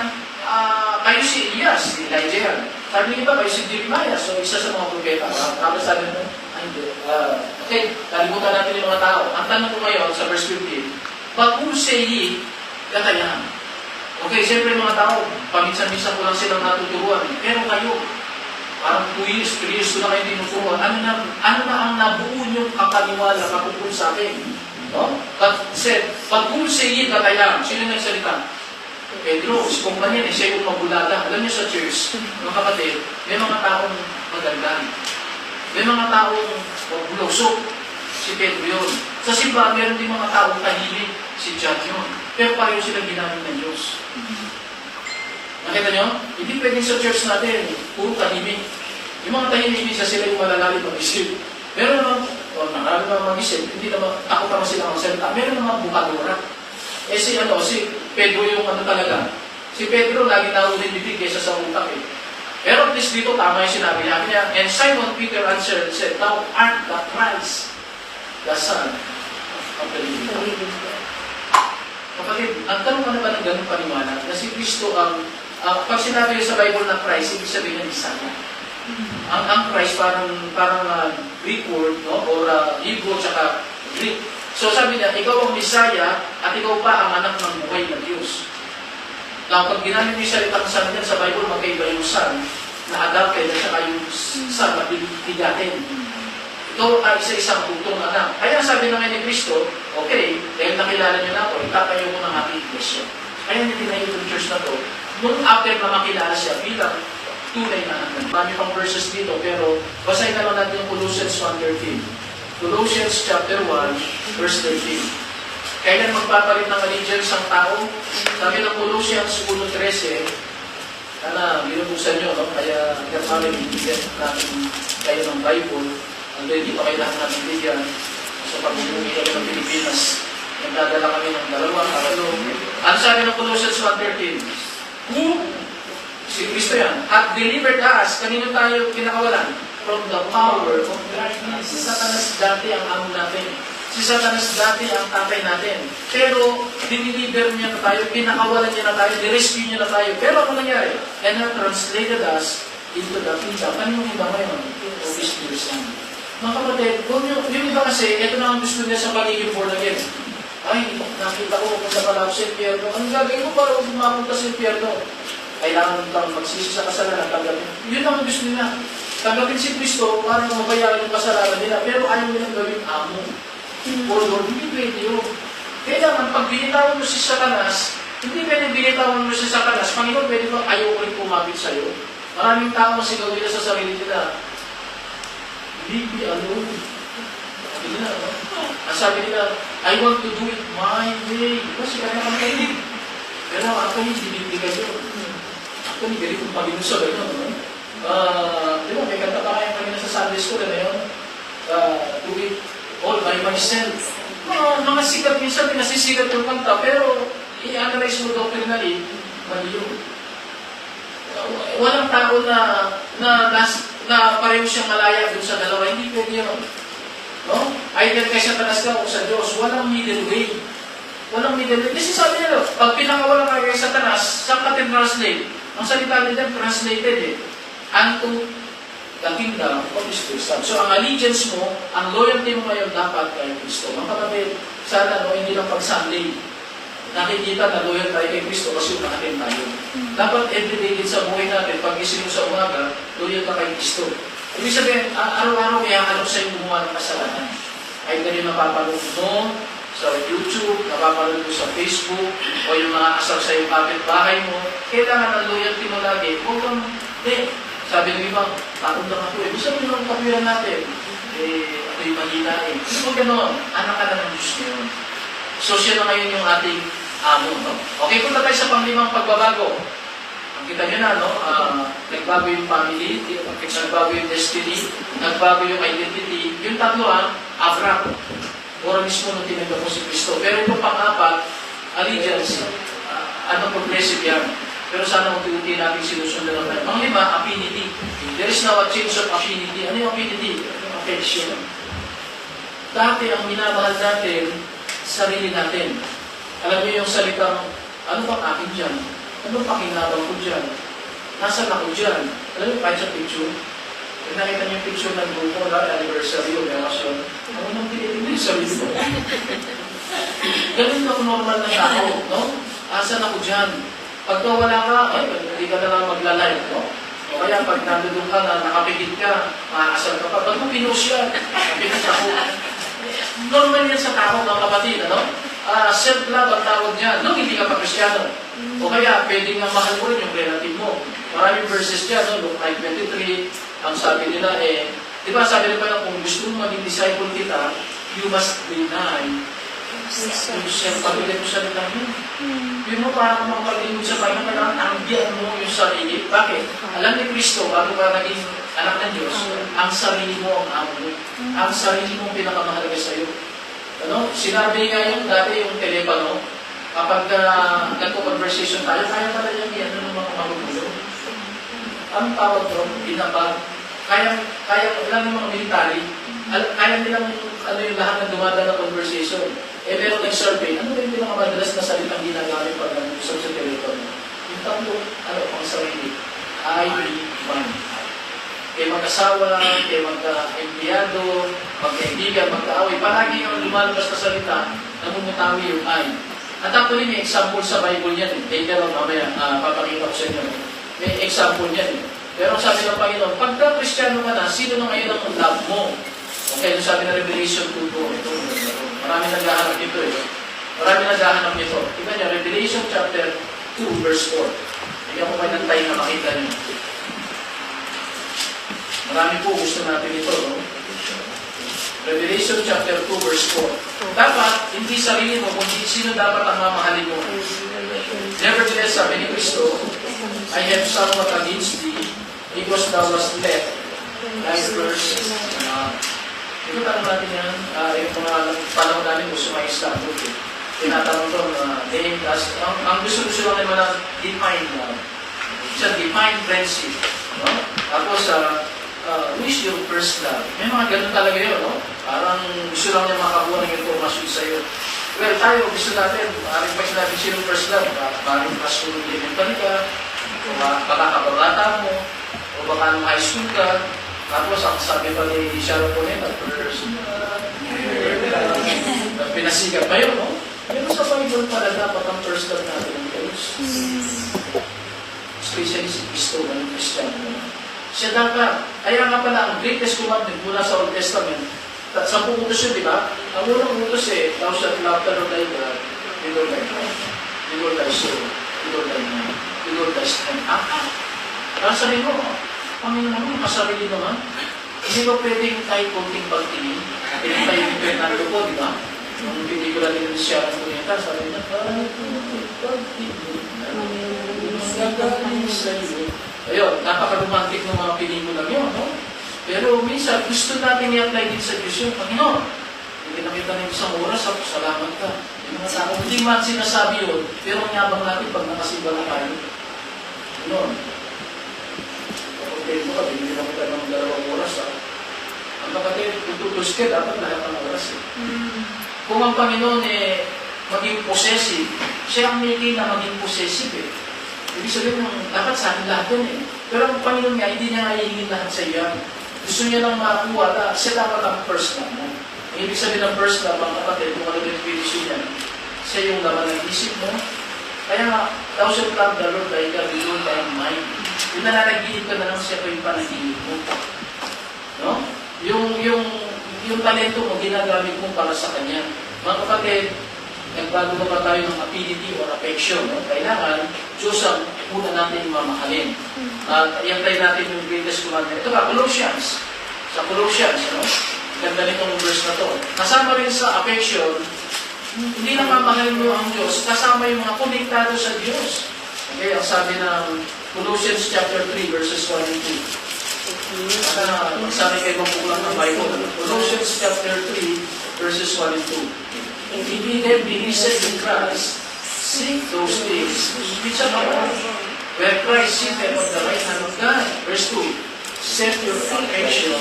kayo si Elias, si Elijah yan. Sabi niyo ba, kayo si Jeremiah, so isa sa mga propeta. Tapos sabi mo, okay, kalimutan natin yung mga tao. Ang tanong ko ngayon sa verse 15, but who say ye that I am? Okay, siyempre mga tao, paminsan-minsan ko lang silang natuturuan. Pero kayo, parang 2 years, 3 years ko na kayo tinuturuan. Ano na ang nabuo niyong kapaniwala kapupun sa akin? No? But who say ye that I am? Sino nagsalita? Pedro, si kumpanya niya, siya yung mabulada. Alam niyo sa church, mga kapatid, may mga taong maganda. May mga taong bulosok. Si Pedro yun. Sa simbahan, meron din mga taong tahimik. Si John yun. Pero pareho silang ginamit ng Diyos. Nakita niyo? Hindi pwedeng sa church natin, puro tahimik. Yung mga tahimik, minsan sila yung malalalim mag-isip. Meron naman, nakarami naman mag-isip, hindi naman, takot naman sila magsalita. Meron naman bukadura. Si Pedro yung talaga. Si Pedro, lagi naulin bibig kesa sa utak eh. Pero at least dito, tama yung sinabi niya. And Simon Peter answered and said, Thou art the Christ, the Son of the living God. Kapatid, ang tanong ka na ba ng ganung paniwala? Na si Kristo pag sinabi sa Bible na Christ, ibig sabihin ng Isaya. Ang Christ parang Greek word, no? Or Hebrew, tsaka Greek. So sabi niya, ikaw ang Messiah at ikaw pa ang anak ng buhay na Diyos. Now, pag ginamit niyo yung salitang Son niyan sa Bible, magkaiba yung Son na adopted at saka yung Son na bigatin. Ito ay isa-isang tutong anak. Kaya sabi naman ni Kristo, okay, dahil nakilala niyo na ako, itatayo ko ng aking iglesia. Kaya niya tinayo yung church na to. Nung after na makilala siya bilang tunay na anak. Marami pang verses dito, pero basahin naman natin yung Colossians 1:13. Colossians chapter 1, verse 13. Kailan magpapalit ng allegiance ang tao? Sabi ng Colossians 1:13, binubusan nyo, no? Kaya kami bibigyan natin kayo ng Bible. Hindi pa kayo lahat natin bigyan. So pag bumili kami ng Pilipinas, nagdadala kami ng 2, 3. Ano sabi ng Colossians 1:13? Who? Si Kristo yan. At delivered us, kanino tayo kinakawalan? From the power of darkness. Si Satanas dati ang amo natin. Si Satanas dati ang tatay natin. Pero, diniliber niya na tayo, pinakawalan niya na tayo, nirescue niya na tayo. Pero ano nangyari? And He translated us into the kingdom. Ano yung iba ngayon? Of His dear Son. Mga kapatid, yung iba kasi, ito na ang gusto niya sa pagiging born again. Ay, nakita ko, punta pala ako sa impyerno. Anong gagawin ko para mapunta sa impyerno? Kailangan kang magsisi sa kasalanan. Yun ang gusto nila. Tanggapin si Kristo para mabayaran yung kasalanan nila, pero ayaw nilang gawing amo. O Lord, hindi pwede yun. Kailangan, pag binitawan mo si Satanas, hindi pwede binitawan mo si Satanas, Panginoon, pwede ba ayaw ko rin kumapit sa'yo? Maraming tao kasi gawin nila sa sarili nila. Leave me alone. Sabi nila, no? Ang sabi nila, I want to do it my way. Kasi kaya kang kayo. Pero ako yung dinibligan yun. Ako yung galing kong Panginoon sa gano'n. No? Di ba, may kanta pa kayong kanina sa Sunday School, ano yun? Do it all by myself. Mga sikat, minsan pinasisikat yung kanta, pero i-analyze mo doctrinally, mali yun. Walang tao na pareho siyang malaya doon sa dalawa, hindi pwede yun. No? Either kay Satanas ka o sa Diyos, walang middle way. Walang middle way. Kasi sabi nila, pag pinakawalan ka kay Satanas, saan ka translate? Ang salita nila translated unto the kingdom of His Christ. So ang allegiance mo, ang loyalty mo ngayon dapat kay Kristo. Mga kapatid, sana hindi lang pag-Sunday, nakikita na loyal tayo kay Kristo kasi umahatin tayo. Dapat everyday din sa buhay natin, pag gising mo sa umaga, loyal ka kay Kristo. Ibig sabihin, araw-araw may hahanap sa'yo gumawa ng kasalanan. Ay ganyan napapanood mo sa YouTube, napapanood mo sa Facebook, o yung mga asal sa iyong kapitbahay mo, kailangan ng loyalty mo lagi. Huwag kang, sabi ng iba, takot lang ako eh. Bisa mo yung kapiran natin, ako yung mahina eh. Hindi mo gano'n, anak ka na ng Diyos ngayon. So siya na ngayon yung ating amo. No? Okay, punta tayo sa panglimang pagbabago. Kita nyo na, no? Nagbago yung family, nagbago yung destiny, nagbago yung identity. Yung tatlo, Abraham. Mura mismo nung tinanggap mo si Kristo. Pero itong pang-apat, allegiance, progressive yan. Pero sana unti-unti natin sinusundan natin. Pang-lima, affinity. There is now a change of affinity. Ano yung affinity? Yung affection. Dati, ang minamahal natin, sarili natin. Alam niyo yung salitang, ano bang akin dyan? Anong pakinabang ko dyan? Nasaan ako dyan? Alam mo, kahit sa picture, kung nakita niyo yung picture ng grupo, anniversary o relasyon, ako nang tinitingin yung sarili ko. Ganun ako normal na tao, no? Asan ako dyan? Pagka wala ka, hindi ka na lang magla-live, no? O kaya pag nandun ka na, nakapigit ka, maakasal ka pa, ba't mo pinost yan? Nakapigit ako. Normal yan sa tao, mga kapatid, ano? Self-love ang tawag niya. No, hindi ka pa Kristyano. O kaya, pwedeng nga mahal mo rin yung relative mo. Maraming verses dyan, no? Luke 9:23, ang sabi nila di ba sabi nila kung gusto mo maging disciple kita, you must deny yourself. Pag-ulit mo sa nila mo. Yun mo, para kung makapag-ingod sa Panginoon, kailangan tanggihan mo yung sarili. Bakit? Alam ni Kristo, bago ka naging anak ng Diyos, ang sarili mo ang amo mo. Ang sarili mo ang pinakamahalaga sa'yo. Ano? Sinabi nga yung dati yung telepono, kapag nagko-conversation tayo, kaya pala yung ano ng mga magugulo. Ang tawag doon, binabag. Kaya lang ng mga military, kaya nilang yung lahat ng dumadaan na conversation. Meron nag-survey, ano ba yung pinakamadalas na salitang ginagamit pag nag-usap sa telepono? Yung tatlo, pang sarili. I, one. Kaya mag-asawa, kaya magka-empleyado, magkaibigan, magkaaway, palagi yung lumalabas na salita, namumutawi yung I. At actually, may example sa Bible yan. Later on, mamaya, papakita ko sa inyo. May example yan. Pero sabi ng Panginoon, pagka Kristiyano ka na, sino na ngayon ang love mo? Okay, sabi na Revelation 2 po, ito. Marami naghahanap nito Marami naghahanap nito. Tingnan niyo, Revelation chapter 2, verse 4. Bigyan ko kayo ng time na makita niyo. Marami po gusto natin ito, no? Revelation chapter 2, verse 4. Dapat, hindi sarili mo, kundi sino dapat ang mamahalin mo. Nevertheless, sabi ni Kristo, I have somewhat against thee, because thou wast left, thy verse. Ito tanong natin yan, yung mga panahon namin gusto may Istanbul. Tinatanong ko, name us, ang gusto lang naman na define love. It's a define friendship. No? Tapos, who is your first love? May mga ganun talaga yun, no? Parang gusto lang niya makakuha ng informasyon sa'yo. Well, tayo, gusto natin, maaaring pag sinabi sino first love, maaaring mas kung elementary ka, baka kababata mo, o baka nung high school ka, tapos ang sabi pa ni Sharon Poneta, first love, pinasigat pa yun, no? Pero sa Bible pala dapat ang first love natin ang Diyos. Especially si Kristo, ng Kristiyano. Siya dapat, kaya nga pala, ang greatest commandment mula sa Old Testament, 10 utos yun, di ba? Ang unang utos thou shalt love the Lord thy God, with all thy heart, with all thy soul, with all thy mind, with all thy strength. Sabi mo, Panginoon mo, kasarili naman. Hindi ba pwedeng kahit konting pagtingin? Pinatay yung Fernando po, di ba? Nung pelikula ni Luciano Cuneta, sabi niya, kahit konting pagtingin, gagaling sa iyo. Ayun, napaka-romantic ng mga pelikula yun, no? Pero minsan, gusto natin i-apply din sa Diyos yung Panginoon. Hindi nakita ng isang oras, ako, salamat ka. Yung mga tao, hindi man sinasabi yun, pero ang yabang natin pag nakasiba na tayo. Yun. Okay mo ka, hindi na kita ng 2 oras, ha? Ang kapatid, kung tutus ka, dapat lahat ng oras, eh. Kung ang Panginoon, maging possessive, siya ang may na maging possessive, eh. Ibig sabihin, dapat sa akin lahat yun, eh. Pero ang Panginoon nga, hindi niya hihingin lahat sa iyo. Gusto niya lang makakuha na siya dapat ang first love mo. Ang ibig sabihin ng first love, mga kapatid, kung ano yung finisyon niya, siya yung laman ng isip mo. Kaya nga, thou shalt love the Lord thy God with all thy mind. Yung nananaginip ka na lang siya pa yung panaginip mo. No? Yung talento mo, ginagamit mo para sa Kanya. Mga kapatid, nagbago na ba tayo ng affinity or affection? No? Kailangan, Diyos ang una natin mamahalin. At iantay natin yung greatest commandment. Ito ba, Colossians. Sa Colossians, no? Ganda nitong verse na to. Kasama rin sa affection, hindi lang mamahalin mo ang Diyos, kasama yung mga konektado sa Diyos. Okay, ang sabi ng Colossians chapter 3, verses 1 and 2. Magsabi kayo mapukulang ng Bible. Colossians chapter 3, verses 1 and 2. If ye then be risen in Christ, seek those things which are above, where Christ sitteth on the right hand of God. Verse 2. Set your affection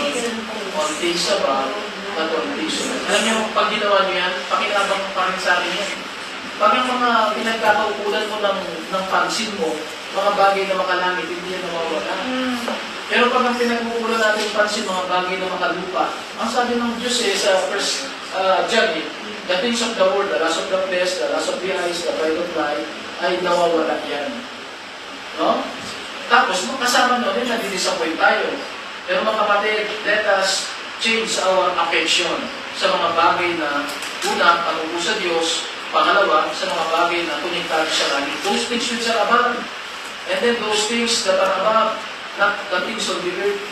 on things above, not on things below. Alam niyo, pag ginawa niyo yan, pakinabang pa rin sa akin yan. Pag ang mga pinagkakaukulan mo ng pansin mo, mga bagay na makalangit, hindi yan nawawala. Pero pag ang pinagkukulan natin pansin, mga bagay na makalupa, ang sabi ng Diyos sa first John, the things of the world, the lust of the flesh, the lust of the eyes, the pride of life, ay nawawala yan. No? Tapos, kasama nyo rin, nadi-disappoint tayo. Pero mga kapatid, let us change our affection sa mga bagay na una, panubo sa Diyos, pangalawa, sa mga bagay na konektado sa langit. Those things which are above. And then those things that are above, not the things of the earth.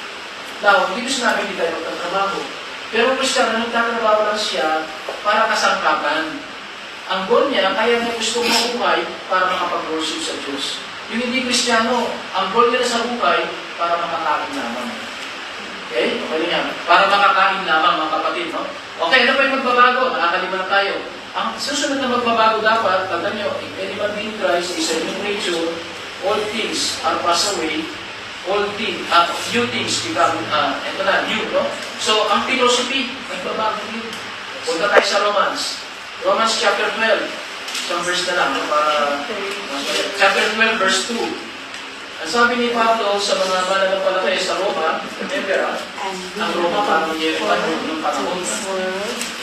Now, hindi ko sinabi hindi tayo magtatrabaho. Pero Kristiyano, nagtatrabaho lang siya para kasangkapan. Ang goal niya, kaya niya gusto mabuhay para makapag-worship sa Diyos. Yung hindi Kristiyano, ang goal nila sa buhay para makakain lamang. Okay? Okay niya. Para makakain lamang, mga kapatid, no? Okay, ano pa yung magbabago? Nakakalimutan tayo. Ang susunod na magbabago dapat, tandaan nyo, if any man be in Christ is a new creature, all things are passed away, all things, few things become, ito na, new, no? So, ang philosophy, nagbabago yun. Punta tayo sa Romans chapter 12. Isang verse na lang, chapter 12, verse 2. Ang sabi ni Pablo sa mga mananampalataya sa Roma, remember, ang Roma parang ng panahon.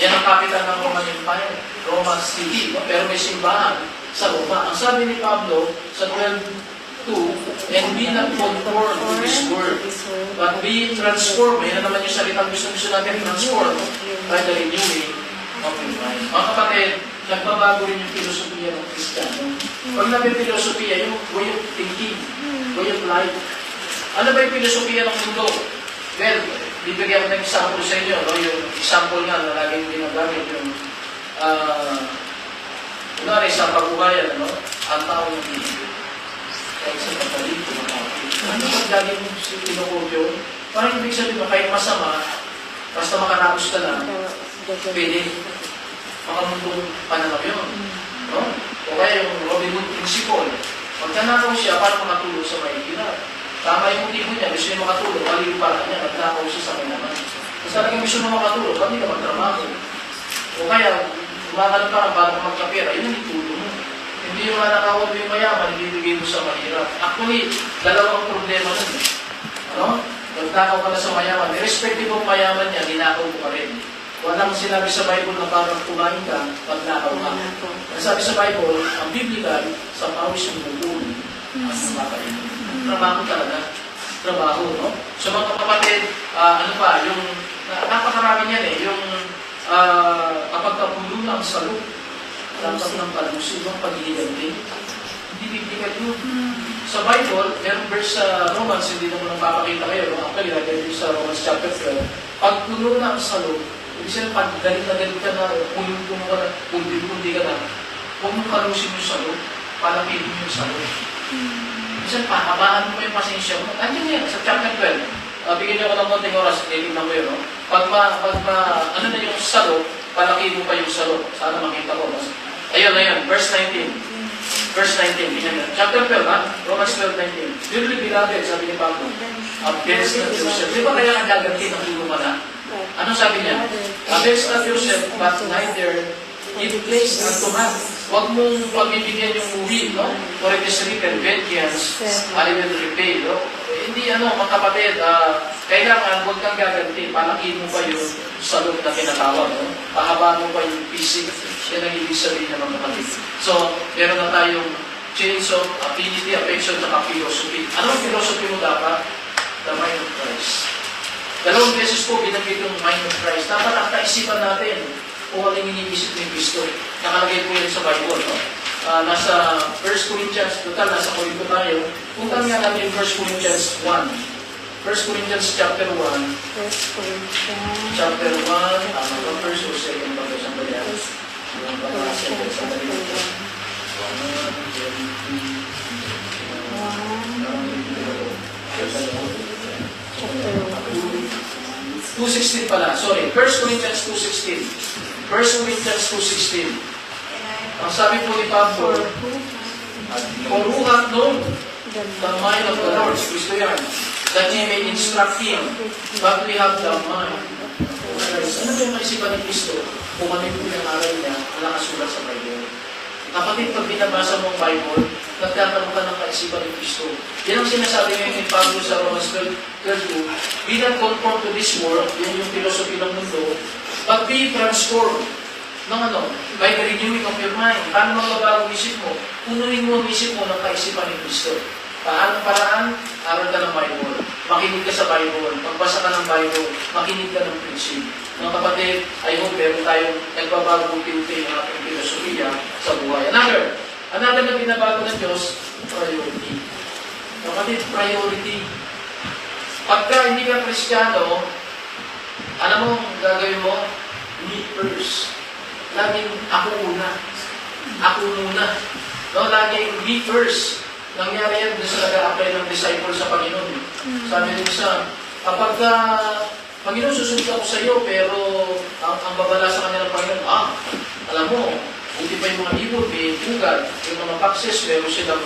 Yan ang kapitan ng Roman Empire, Roma City, no? Pero may simbahan sa Roma. Ang sabi ni Pablo sa 12:2, and be not conformed to this world, but be transformed. Yan naman yung salitang gusto natin, transform by the renewing of your mind. Mga kapatid, nagbabago rin yung filosofiya ng Kristiyano. Pag nabi filosofiya, yung way of thinking, way of life. Ano ba yung filosofiya ng mundo? Well, bibigyan ko ng example sa inyo. No? Yung example nga na laging ginagamit yung kunwari sa pagbuhayan, no? Ang tao ng hindi. Kahit sa kapatid, ano pag laging pinukubyo? Parang ibig sabihin mo, kahit masama, basta makarapos ka lang, pwede. Makamundong pananaw yun. No? O kaya yung Robin Hood principle. Pagkanakaw siya, para makatulog sa mahihirap. Tama yung motibo niya, gusto niya makatulog, mali yung parang niya, nagnakaw siya sa kanya naman. Kasi talagang gusto niya makatulog, pati ka magtrabaho. O kaya, kumakalan parang para magkapira, yun ang itulo mo. Hindi yung manakawan mo yung mayaman, ibibigay mo sa mahirap. Actually, dalawang problema nun. Ano? Nagnakaw ka na sa mayaman, irrespective ng mayaman niya, ginakaw mo pa rin. Walang sinabi sa Bible na parang kumain ka, magnakaw ka. Ang sabi sa Bible, ang biblical, sa pawis ng bubuli, ang makain. Trabaho talaga. Trabaho, no? So mga kapatid, ano pa, yung, napakarami niyan yung kapag kapulo ng salud, dapat ng palusin, yung pag-iiganti. Hindi biblical yun. sa Bible, merong verse sa Romans, hindi naman papakita kayo, no? Actually, lagay dito sa Romans chapter 12, pag puno na ang salo, ibig sabihin, pag galit ka na, puno ka na, pundi ka na, huwag mong kalusin yung salo, palakihin mo yung salo. Minsan, pahabaan mo yung pasensya mo. Andiyan yan, sa chapter 12. Bigyan niyo ako ng konting oras, titignan ko yun, no? Ano na yung salo, palakihin mo pa yung salo. Sana makita ko. No? Ayun, verse 19. Verse 19, tingnan nyo. Chapter 12, ha? Romans 12:19. Dearly beloved, sabi ni Pablo, against not yourself. Di ba kaya ang gaganti ng ulo mo na? Anong sabi niya? Against not yourself, but neither give place unto man. Huwag mong pagbibigyan yung uwi, no? For it is written, vengeance, I will repay, no? Hindi, mga kapatid, kailangan huwag kang gaganti. Palakihin mo pa yung salog na tinatawag, no? Pahabaan mo pa yung pisik. Yan ang ibig sabihin ng mga kapatid. So, meron na tayong chains of affinity, affection, at philosophy. Anong philosophy mo dapat? The mind of Christ. Dalawang beses po binanggit yung mind of Christ. Dapat ang kaisipan natin kung ano yung iniisip ni Cristo. Nakalagay po yan sa Bible. No? Nasa 1 Corinthians, total, nasa Corinto tayo. Punta nga natin 1 Corinthians 1. 1 Corinthians chapter 1. 1 Corinthians. Chapter 1. First or second ba ito sa Balian? Chapter 2:16 pala, sorry. 1 Corinthians 2:16. 1 Corinthians 2:16. Ang sabi po ni Pablo, for who hath known the mind of the Lord, si Kristo yan, that He may instruct Him, but we have the mind of Christ. Ano ba yung maisipan ni Kristo? Kung ano yung pinangaral niya, ang nakasulat sa Bible. Kapatid, pag binabasa mo ang Bible, nagkakaroon ka ng kaisipan ni Kristo. Yan ang sinasabi ngayon ni Pablo sa Romans 12:2. Be not conformed to this world, yun yung philosophy ng mundo, but be transformed. By the renewing of your mind. Paano magbabago ang isip mo? Punuin mo ang isip mo ng kaisipan ni Kristo. Paano paraan? Aral ka ng Bible. Makinig ka sa Bible. Magbasa ka ng Bible. Makinig ka ng prinsip. Mga kapatid, I hope meron tayong nagbabagong pinti ng ating filosofiya sa buhay. Another na binabago ng Diyos, priority. Mga kapatid, priority. Pagka hindi ka Kristiyano, alam mo, gagawin mo, me first. Laging ako una. Ako muna. No, laging me first. Nangyari yan doon sa nag-a-apply ng disciple sa Panginoon. Sabi nito sa, kapag Panginoon, susunod ako sa iyo, pero ang babala sa kanya ng Panginoon, alam mo, buti pa yung mga ibon, may bugal, yung mga pakses, meron silang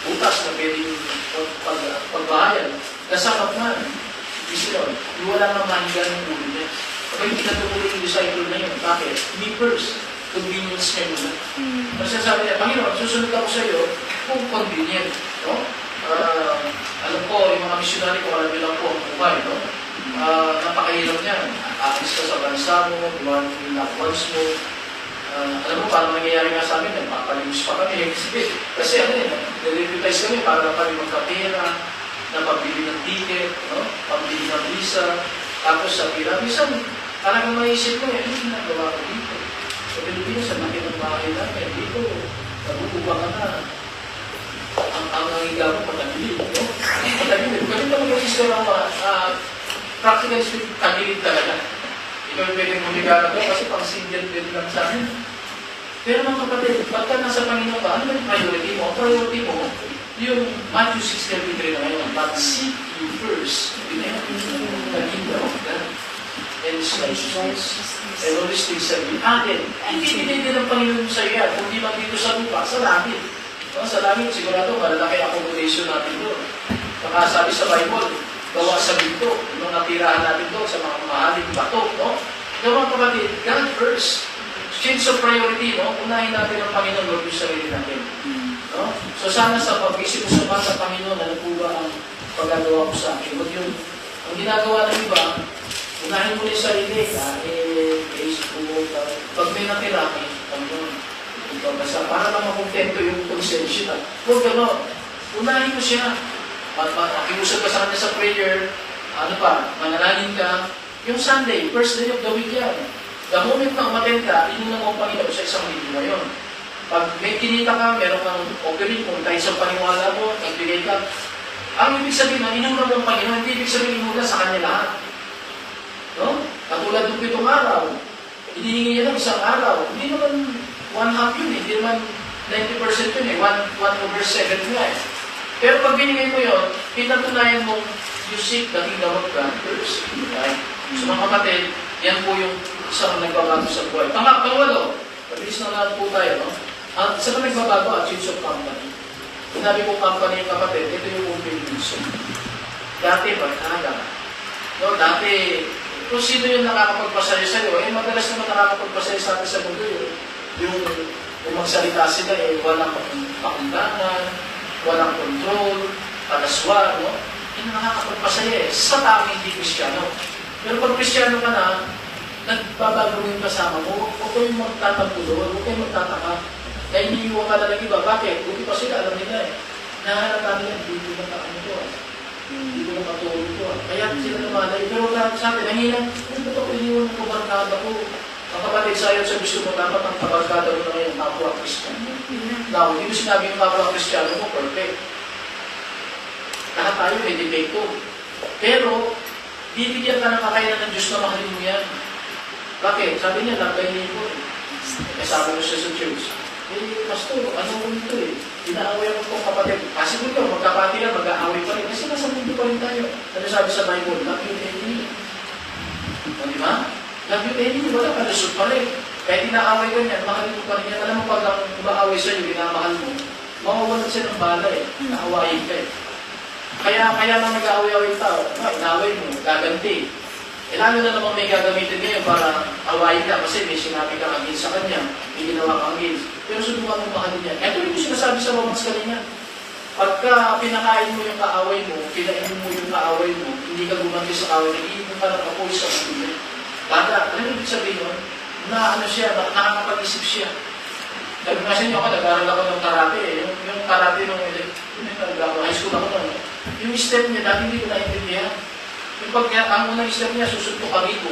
butas na pwedeng pagbahayan. Nasakap man. Kasi yun, wala nang mahigan ng ulo niya. Kapag hindi natutuloy yung disciple na yun, bakit? Me first. Convenience niya muna. Kasi sabi niya, Panginoon, susunod ako sa iyo kung convenient. No? Alam ko, yung mga missionary ko, alam nilang po ang buhay. No? Napakahirap niyan. Aalis ka sa bansa mo, iwan mo yung loved ones mo. Alam mo, paano nangyayari nga sa amin, nagpapalimos pa kami. Kasi nilipitize kami para na kami magkapera, na pambili ng ticket, no? Pambili ng visa. Tapos sa pila, minsan, parang maisip mo, ano ginagawa ko dito? Sa Pilipinas, sa laki ng bahay namin, dito, nabububa ka na. Ang nangigaw mo, patagilid, no? Patagilid. Kasi naman mag-sister ng practical speaking, tagilid talaga. Ikaw yung pwedeng lumigala ko kasi pang single bed lang sa amin. Pero mga kapatid, pagka nasa Panginoon ka, ano ba yung priority mo? Ang priority mo, yung Matthew 6:33 na ngayon, but seek you first, the kingdom of God, and His righteousness. And all these things shall be added. Hindi din ng Panginoon sa iyo yan, kundi man dito sa lupa, sa langit. Sa langit, sigurado, malalaki accommodation natin doon. Baka sabi sa Bible, gawa sa binto, yung natirahan natin doon sa mga mahaling bato, no? Yung mga kapatid, God first. Change of priority, no? Unahin natin ang Panginoon, Lord, yung sarili natin. No? So sana sa pag-isip mo sa Panginoon, ano po ba ang pagagawa ko sa akin? Huwag yung, ang ginagawa ng iba, unahin mo yung sarili, pag may natira, Panginoon, basta para lang makontento yung konsensya. Huwag gano'n, unahin mo siya. Makiusap ka sa kanya sa prayer, manalangin ka. Yung Sunday, first day of the week yan. The moment na umaten ka, inuna mo ang Panginoon sa isang linggo ngayon. Pag may kinita ka, meron kang offering, kung tayo sa paniwala mo, nagbigay ka, ang ibig sabihin na inuna mo ang Panginoon, hindi ibig sabihin inuna sa Kanya lahat. No? Katulad ng 7 araw, hinihingi niya lang isang araw. Hindi naman 1/2 yun eh, hindi naman 90% yun eh, 1/7 nga eh. Pero pag binigay mo yun, pinatunayan mo, you seek the kingdom of God first. Right? So mga kapatid, yan po yung isang nagbabago sa buhay. Pangwalo, pabilis na lang po tayo, no? Ang isa na nagbabago at change of company. Sinabi ko company yung kapatid, ito yung combination. Dati, barkada. No, dati, kung sino yung nakakapagpasaya sa'yo, eh madalas naman nakakapagpasaya sa atin sa mundo yun. Yung magsalita sila, eh walang pakundangan, walang control, talaswa, no? Yung nakakapagpasaya eh, sa taong hindi Kristiyano. Pero pag Kristiyano ka na, nagbabago yung kasama mo, huwag kayong magtatampo doon, huwag kayong magtataka. Kaya iniiwan ka na ng iba. Bakit? Buti pa sila, alam nila eh. Nahalata nila, hindi ko na ano to ah. Hindi ko na matulog to ah. Kaya sila namalay. Pero lahat sa atin, nangilang, ano ba ito? Iniiwan ng kabarkada ko. Ang kapatid sa'yo sa gusto mo, dapat ang kabarkada mo na ngayon, kapwa Christian. Now, hindi mo sinabi yung kapwa Kristiyano mo, perfect. Lahat tayo may depekto. Pero, bibigyan ka ng kakailan ng Diyos na mahalin mo yan. Bakit? Sabi niya, lagay niyo po. Kasama mo siya sa church. Eh, pastor, ano mo ito eh? Inaaway ako itong kapatid. Kasi kung ito, magkapati lang, mag-aaway pa rin. Kasi nasa mundo pa rin tayo. Ano sabi sa Bible? Love your enemy. O, di ba? Love your enemy, wala pa. Lusot pa rin. Kahit inaaway ka niyan, mahalin mo pa rin yan. Alam mo, pag ang umaaway sa'yo, minamahal mo, mawawalan siya ng bala eh. Naawayin ka eh. Kaya lang nag-aaway-aaway tao. Inaaway mo, gaganti. Eh, lalo na naman may gagamitin ngayon para awayin ka kasi may sinabi kang against sa kanya, may ginawa kang against. Pero subukan mo mahalin niya. Ito yung sinasabi sa Romans kanina. Pagka pinakain mo yung kaaway mo, pinainom mo yung kaaway mo, hindi ka gumanti sa kaaway, nag-iinom ka ng apoy sa mundo. Bata, ano yung ibig sabihin nun? Na ano siya, nakakapag-isip siya. Sabi nga sa inyo ako, nag-aaral ako ng karate eh. Yung karate nung high school ako nun. Yung step niya, dati hindi ko naintindihan. Yung pag ang unang step niya, susunto ka rito.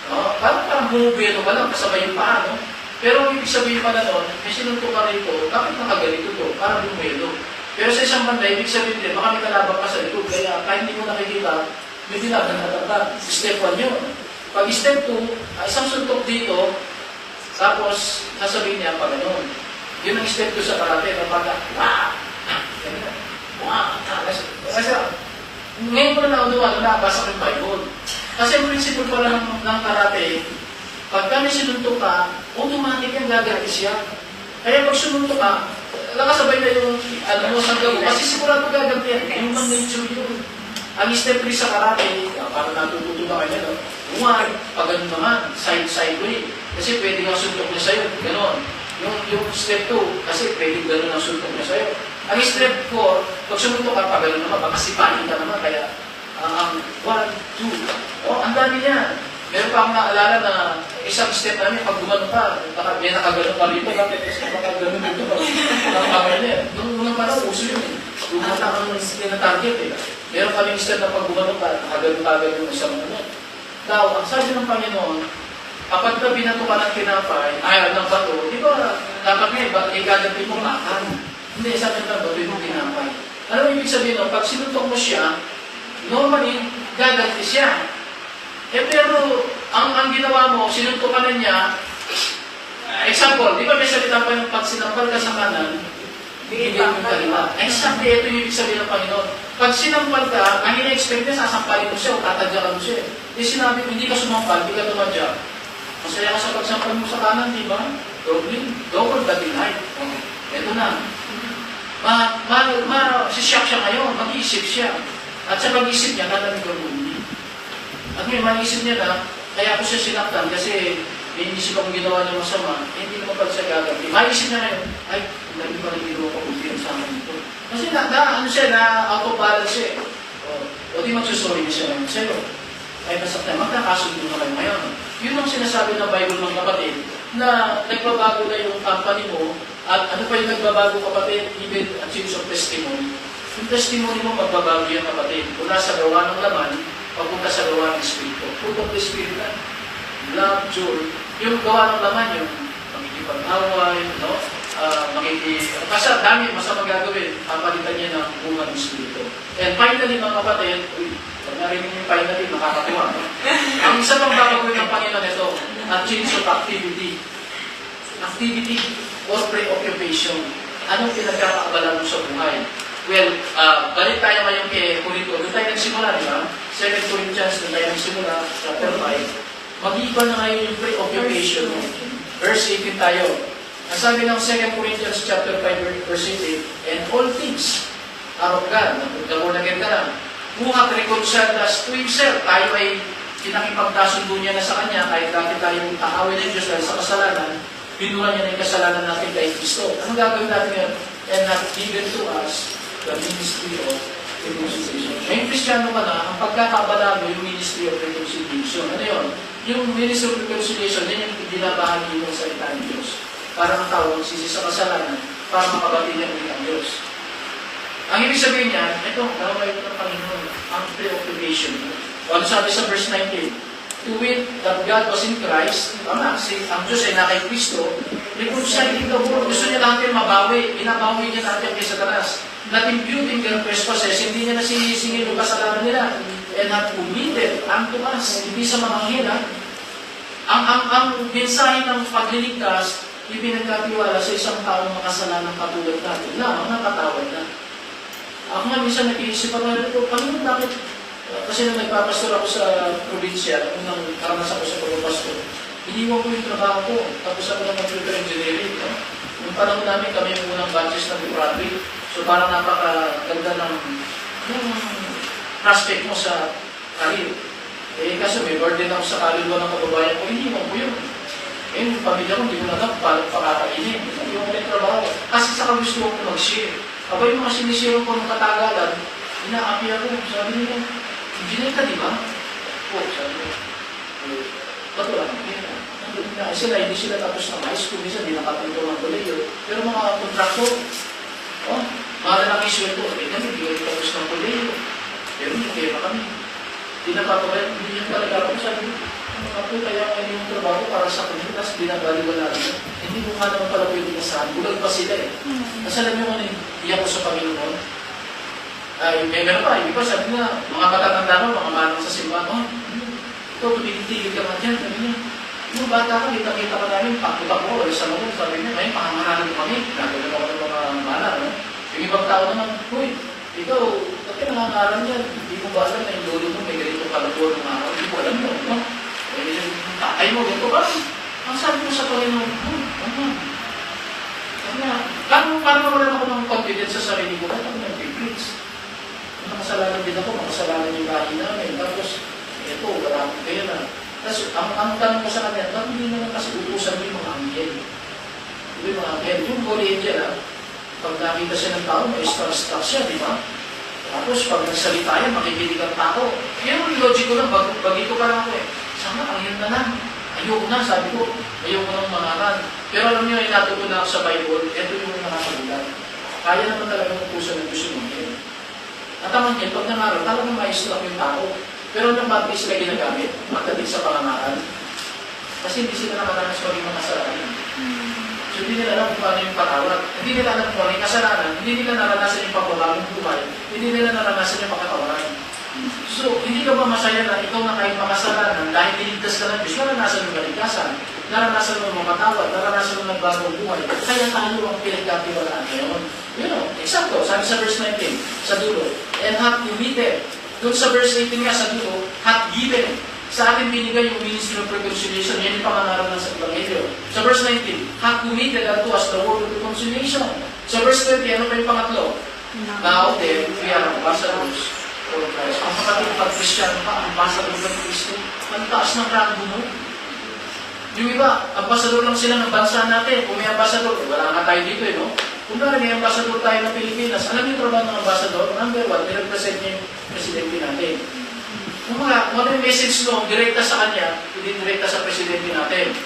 No? Parang bumubelo ka lang, kasabay yung paa, no? Pero ang ibig sabihin pala nun, may sinunto ka rito, bakit nakagalito to? Parang bumubelo. Pero sa isang banda, ibig sabihin din, baka may kalabang ka sa likod. Kaya kahit hindi mo nakikita, may dinagan na tatag. Step 1 yun. Pag step 2, isang suntok dito, tapos sasabihin niya pa gano'n. Yun ang step 2 sa karate, kapag wow! Kasi, ngayon ko na naunawa, nabasa ko yung Bible. Kasi ang prinsipyo pala ng karate, pagka may sinuntok ka, automatic yan gagatis yan. Kaya pag sinuntok ka, nakasabay na yung sanggaw. Kasi sigurado gaganti yan. Yung bang nature yun. Ang step 3 sa karate, para natututo na kayo, umay, pag ganun naman, side way. Kasi pwede nga suntok niya sa'yo, gano'n. Yung step 2, kasi pwede gano'n ang suntok niya sa'yo. Ang step 4, pag sumuntok ka, pag gano'n naman, baka sipahin ka naman, kaya ang 1, 2, ang dami niya. Meron pa akong naalala na isang step namin, pag gumano ka, may nakagano pa rito, baka gano'n dito pa. Nakakabay niya. Nung unang panahon, uso yun eh. Gumata ka ng na-target eh. Meron kaming step na pag gumano ka, nakagano yung isang ano. Now, ang sabi ng Panginoon, kapag ka binato ka ng tinapay, ng bato, di ba, dapat nga, igaganti mo makan. Hindi, sabi ng bato yung tinapay. Ano ang ibig sabihin no? Pag sinuntok mo siya, normally, gaganti siya. Eh pero, ang ginawa mo, sinuntok ka na niya, example, di ba may salita pa yung pag sinampal ka sa kanan, bigay mo kaliwa. Exactly, ito yung ibig sabihin ng Panginoon. Pag sinampal ka, ang ina-expect niya, sasampalin mo siya o tatadyakan mo siya. Eh sinabi ko, hindi ka sumampal, hindi ka tumadya. Masaya ka sa pagsampal mo sa kanan, di ba? Double the delight. Ito na. Si-shock siya ngayon, mag-iisip siya. At sa pag-isip niya, nalanig ang mundi. At may mag-iisip niya na, kaya ako siya sinaktan kasi may inisip akong ginawa niya masama, hindi naman pala siya gaganti. Mag-iisip niya ngayon, ay, hindi pa rin ginawa ko kung sa akin ito. Kasi ano siya, out of balance siya. O di magsusorry niya siya ngayon sa'yo. Ay, nasaktan, magkakasundo na kayo ngayon. Yun ang sinasabi ng Bible ng kapatid, na nagbabago na yung company mo, at ano pa yung nagbabago kapatid, even at change of testimony. Yung testimony mo, magbabago yan kapatid. Mula sa gawa ng laman, papunta sa gawa ng Espiritu. Fruit of the Spirit na. Love, joy. Yung gawa ng laman, yung pagkikipag-away, no? basta dami, masama gagawin, papalitan niya ng bunga ng Espiritu. And finally, mga kapatid, pag narinig niyo yung finally, nakakatuwa. No? Ang isa pang gagawin ng Panginoon ito, a change of activity. Activity or preoccupation. Anong pinagkakaabala mo sa buhay? Well, balik tayo ngayon kay Corinto. Doon tayo nagsimula, di ba? 2 Corinthians, doon tayo nagsimula, chapter 5. Mag-iba na ngayon yung preoccupation mo. Verse 18 tayo. Ang sabi ng 2 Corinthians chapter 5, verse 18, and all things are of God. Nagdamor na ka lang. Who have reconciled us to Himself. Tayo ay pinakipagkasundo niya na sa Kanya, kahit dati tayong kaawin ng Diyos dahil sa kasalanan, binura niya na yung kasalanan natin kay Kristo. Anong gagawin natin ngayon? And have given to us the ministry of reconciliation. Ngayon, Kristiyano ka na, ang pagkakabala mo yung ministry of reconciliation. Ano yun? Yung ministry of reconciliation, yan yung binabahagi mo sa salita ng Diyos. Para ang tao magsisi sa kasalanan, para makabati niya ulit ang Diyos. Ang ibig sabihin niya, ito, gawin ng Panginoon, ang preoccupation. O ano sabi sa verse 19? To wit that God was in Christ, ang Diyos ay na kay Kristo, reconciling the world. Gusto niya natin mabawi, binabawi niya natin kay Satanas. Not imputing their trespasses, hindi niya nasisingil yung kasalanan nila. And not committed unto us, hindi sa mga hina. Ang mensahe ng pagliligtas, ipinagkatiwala sa isang taong makasalanan katulad natin na ang nakatawad na. Ako nga minsan nag-iisip ako na ito, Panginoon, bakit? Kasi nung nagpapastor ako sa probinsya, nung karanasan ko sa pagpapastor, iniwan ko yung trabaho ko, tapos ako ng computer engineering. No? Yung panahon namin, kami yung unang batches ng Bradley, so parang napakaganda ng prospect mo sa career. Eh, kasi may burden ako sa kaluluwa ng kababayan ko, iniwan ko yun. Eh, yung pamilya ko, hindi ko na alam paano pakakainin. Yung may trabaho. Kasi sa gusto ko mag-share. Aba yung mga sinishare ko ng katagalan, inaapi ako. Sabi nila, engineer ka, di ba? Oo, sabi nila. Ba't wala kang pera? Sila, hindi sila tapos ng high school, minsan hindi nakapinto ng koleyo. Pero mga kontraktor, mahal lang isweldo. Eh, kami, hindi kami tapos ng koleyo. Pero hindi pera kami. Hindi napapagay, hindi yung talaga ako. Sabi nila, ako kaya ngayon yung trabaho para sa komunitas, binabaliwala nila. Hindi mo nga naman pala pwede kasahan. Bulag pa sila eh. Kasi alam nyo ano yung iyak ko sa Panginoon? Ay, may meron pa. Iba sabi nga, mga matatanda mo, mga manang sa simbahan, ito, tumitigil ka man dyan. Sabi niya, yung bata ka, kita-kita ka namin, pakita ko, wala sa mga, sabi niya, ngayon, pangangalan kami. Nagawin ako ng mga mana, no? Yung ibang tao naman, uy, ikaw, bakit nangangalan yan? Hindi mo ba alam na yung lolo mo, may ganito kalabor ng araw? Hindi ko alam mo, no? Tatay mo, ganito ba? Ang sabi ko sa Panginoon, paano wala ako ng confidence sa sarili ko? Ba't ako nag-preach? Makasalanan din ako, makasalanan yung bahay namin. Tapos, ito, wala akong kaya na. Tapos, ang tanong ko sa kanya, ba't hindi naman kasi utusan mo yung mga anghel? Yung mga anghel, yung holy angel, pag nakita siya ng tao, may star-star siya, di ba? Tapos, pag nagsalita yan, makikinig ang tao. Yan ang logic ko lang, bagito pa lang ako eh. Sana, anghel na lang. Ayoko na, sabi ko, ayoko nang mangaral. Pero alam niyo, inatuto na ako sa Bible, ito yung nakakagulat. Kaya naman talaga utusan ng Diyos yung anghel. At ang anghel, pag nangaral, talagang maayos lang yung tao. Pero nang bakit sila ginagamit, magdating sa pangangaral. Kasi hindi sila nakaranas maging mga kasalanan. So hindi nila alam kung paano yung panawag. Hindi nila alam kung ano yung kasalanan. Hindi nila naranasan yung pagbabagong buhay. Hindi nila naranasan yung pakatawaran. So, hindi ka ba masaya na ikaw na kahit makasalanan, dahil niligtas ka ng Diyos, naranasan mo maligtasan, naranasan mo makatawad, naranasan mo nagbagong buhay, kaya tayo ang pinagkatiwalaan ngayon. You know, eksakto, sabi sa verse 19, sa dulo, and hath committed. Doon sa verse 18 nga, sa dulo, hath given. Sa atin binigay yung ministry of reconciliation, yan yung pangangaral ng sa Ebanghelyo. Sa verse 19, hath committed unto us the word of reconciliation. Sa verse 20, ano pa yung pangatlo? Now then, we are ambassadors. Ang kapatid, pag Kristiyano ka, ambassador ng Kristo, ang taas ng rango mo. Yung iba, ambassador lang sila ng bansa natin. Kung may ambassador, wala nga tayo dito no? Kung may ambassador tayo ng Pilipinas, alam yung trabaho ng ambassador? Number 1, nirepresent niya yung presidente natin. Kung wala yung message mo, direkta sa kanya, hindi direkta sa presidente natin.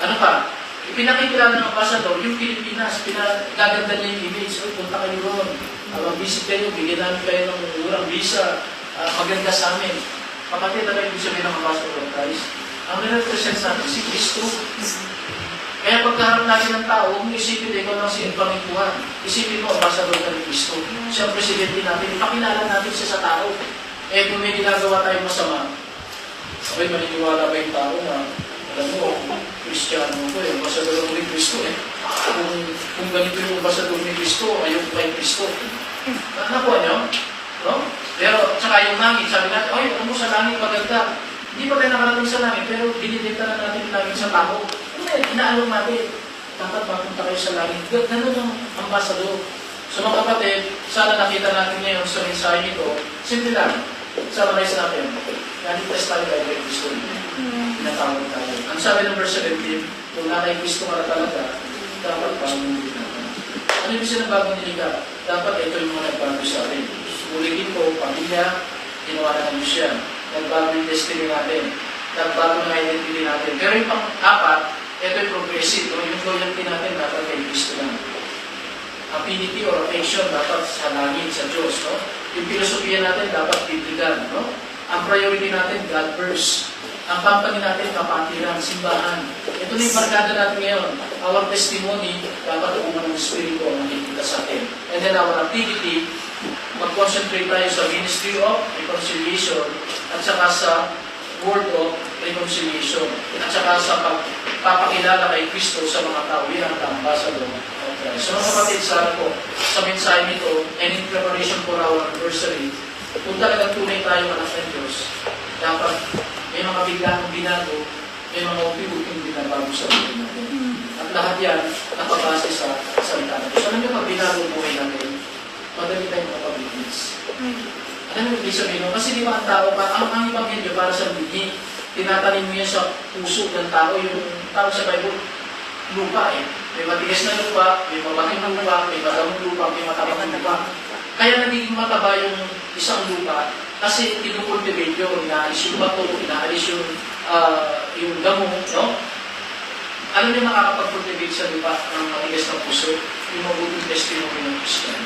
Ano pa? Ipinakikilala ng ambassador, yung Pilipinas, pinagaganda niya yung image. Punta kayo doon. Mag-visit kayo, bigyan namin kayo ng murang visa, maganda sa amin. Kapatid, ano yung sabihin ng ambassador of Christ? Ang nire-present sa atin, si Kristo. Kaya pagkaharap natin ng tao, huwag mo isipin na ikaw lang si Panginoon. Isipin mo, ambasador ka ni Kristo. Siya ang presidente natin. Ipakilala natin siya sa tao. Eh kung may ginagawa tayong masama, okay, maniniwala ba yung tao na, alam mo, Kristiyano ko eh, ambasador ako ni Kristo eh. Kung ganito yung ambasador ni Kristo, ayaw ko kay Kristo. Nakuha niyo? No? Pero, tsaka yung langit, sabi natin, ay, ano mo sa langit maganda. Hindi pa tayo nakarating sa langit, pero dinidikta na natin yung langit sa tao. Inaalong natin, dapat mapunta kayo sa langit. Ganun ang ambasador. So mga kapatid, sana nakita natin ngayon sa mensahe nito, simple lang, summarize natin. Naligtas tayo kay Kristo. Pinatawag tayo. Ang sabi ng verse 17, kung na kay Kristo ka na talaga, dapat bagong nilikha. Ano yung isa ng bagong nilikha? Dapat ito yung mga nagbago sa atin. Ulitin ko, pamilya, ginawa na ng Diyos yan. Nagbago yung destiny natin. Nagbago na identity natin. Pero yung pang-apat, ito yung progressive. No? Yung loyalty natin dapat kay Kristo lang. Affinity or affection dapat sa langit, sa Diyos. No? Yung filosofiya natin dapat biblical. No? Ang priority natin, God first. Ang company natin, kapatiran, simbahan. Ito na yung barkada natin ngayon. Our testimony, dapat uman ng Espiritu ang nakikita sa atin. And then our activity, mag-concentrate tayo sa ministry of reconciliation at saka sa word of reconciliation at saka sa pagpapakilala kay Kristo sa mga tao. Yan ang ambassador of Christ. So mga kapatid, sana po sa mensahe nito and in preparation for our anniversary, kung talagang tunay tayo anak ng Diyos, dapat may mga biglang binago, may mga upi-uping binabago sa buhay natin. At lahat yan nakabase sa salita ng Diyos. Alam niyo, pag binago ang buhay natin, madali tayong makapag-witness. Ano yung ibig sabihin mo? Kasi di ba ang tao, ang Ebanghelyo para sa binhi, tinatanim mo yan sa puso ng tao, yung tao sa Bible, lupa eh. May matigas na lupa, may mabaking lupa, may madamong lupa, may matabang lupa. Kaya nagiging mataba yung isang lupa kasi kinukultivate yun, inaalis yung bato, inaalis yung damo, no? Ano yung nakakapag-cultivate sa lupa ng matigas na puso? Yung mabuting testimony ng Kristiyan.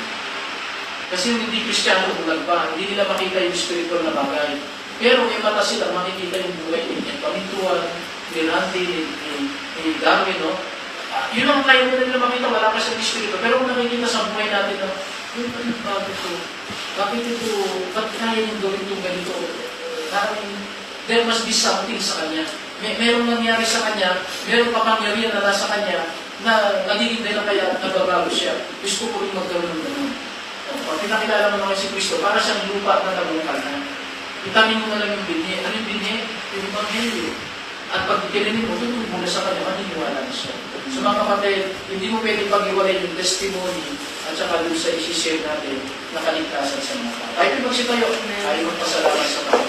Kasi yung hindi Kristiyano bulag pa, hindi nila makita yung spiritual na bagay. Pero may mata sila makikita yung buhay ni Pamintuan, ni Randy, ni Darwin, no? Yun ang kaya mo nila makita, wala pa sa espiritu. Pero kung nakikita sa buhay natin, no? Bakit ito? Bakit ito? Ba't kaya yung gawin itong ganito? There must be something sa kanya. Merong nangyari sa kanya, merong kapangyarihan na nasa kanya, na nagiging dahil kaya nagbabago siya. Gusto ko rin magkaroon ng ganun. Pag pinakilala mo naman si Kristo, para siyang lupa na nabungkal na. Itamin mo na lang yung binhi. Ano yung binhi? Yung Ebanghelyo. At pag kinanin mo, tutulog mo na sa kanya, maniniwala na siya. So mga kapatid, hindi mo pwedeng pag-iwalay yung testimony at saka doon sa isi-share natin na kaligtasan sa mga tao. Ay, pag-sitayo, ay magpasalamat sa tao.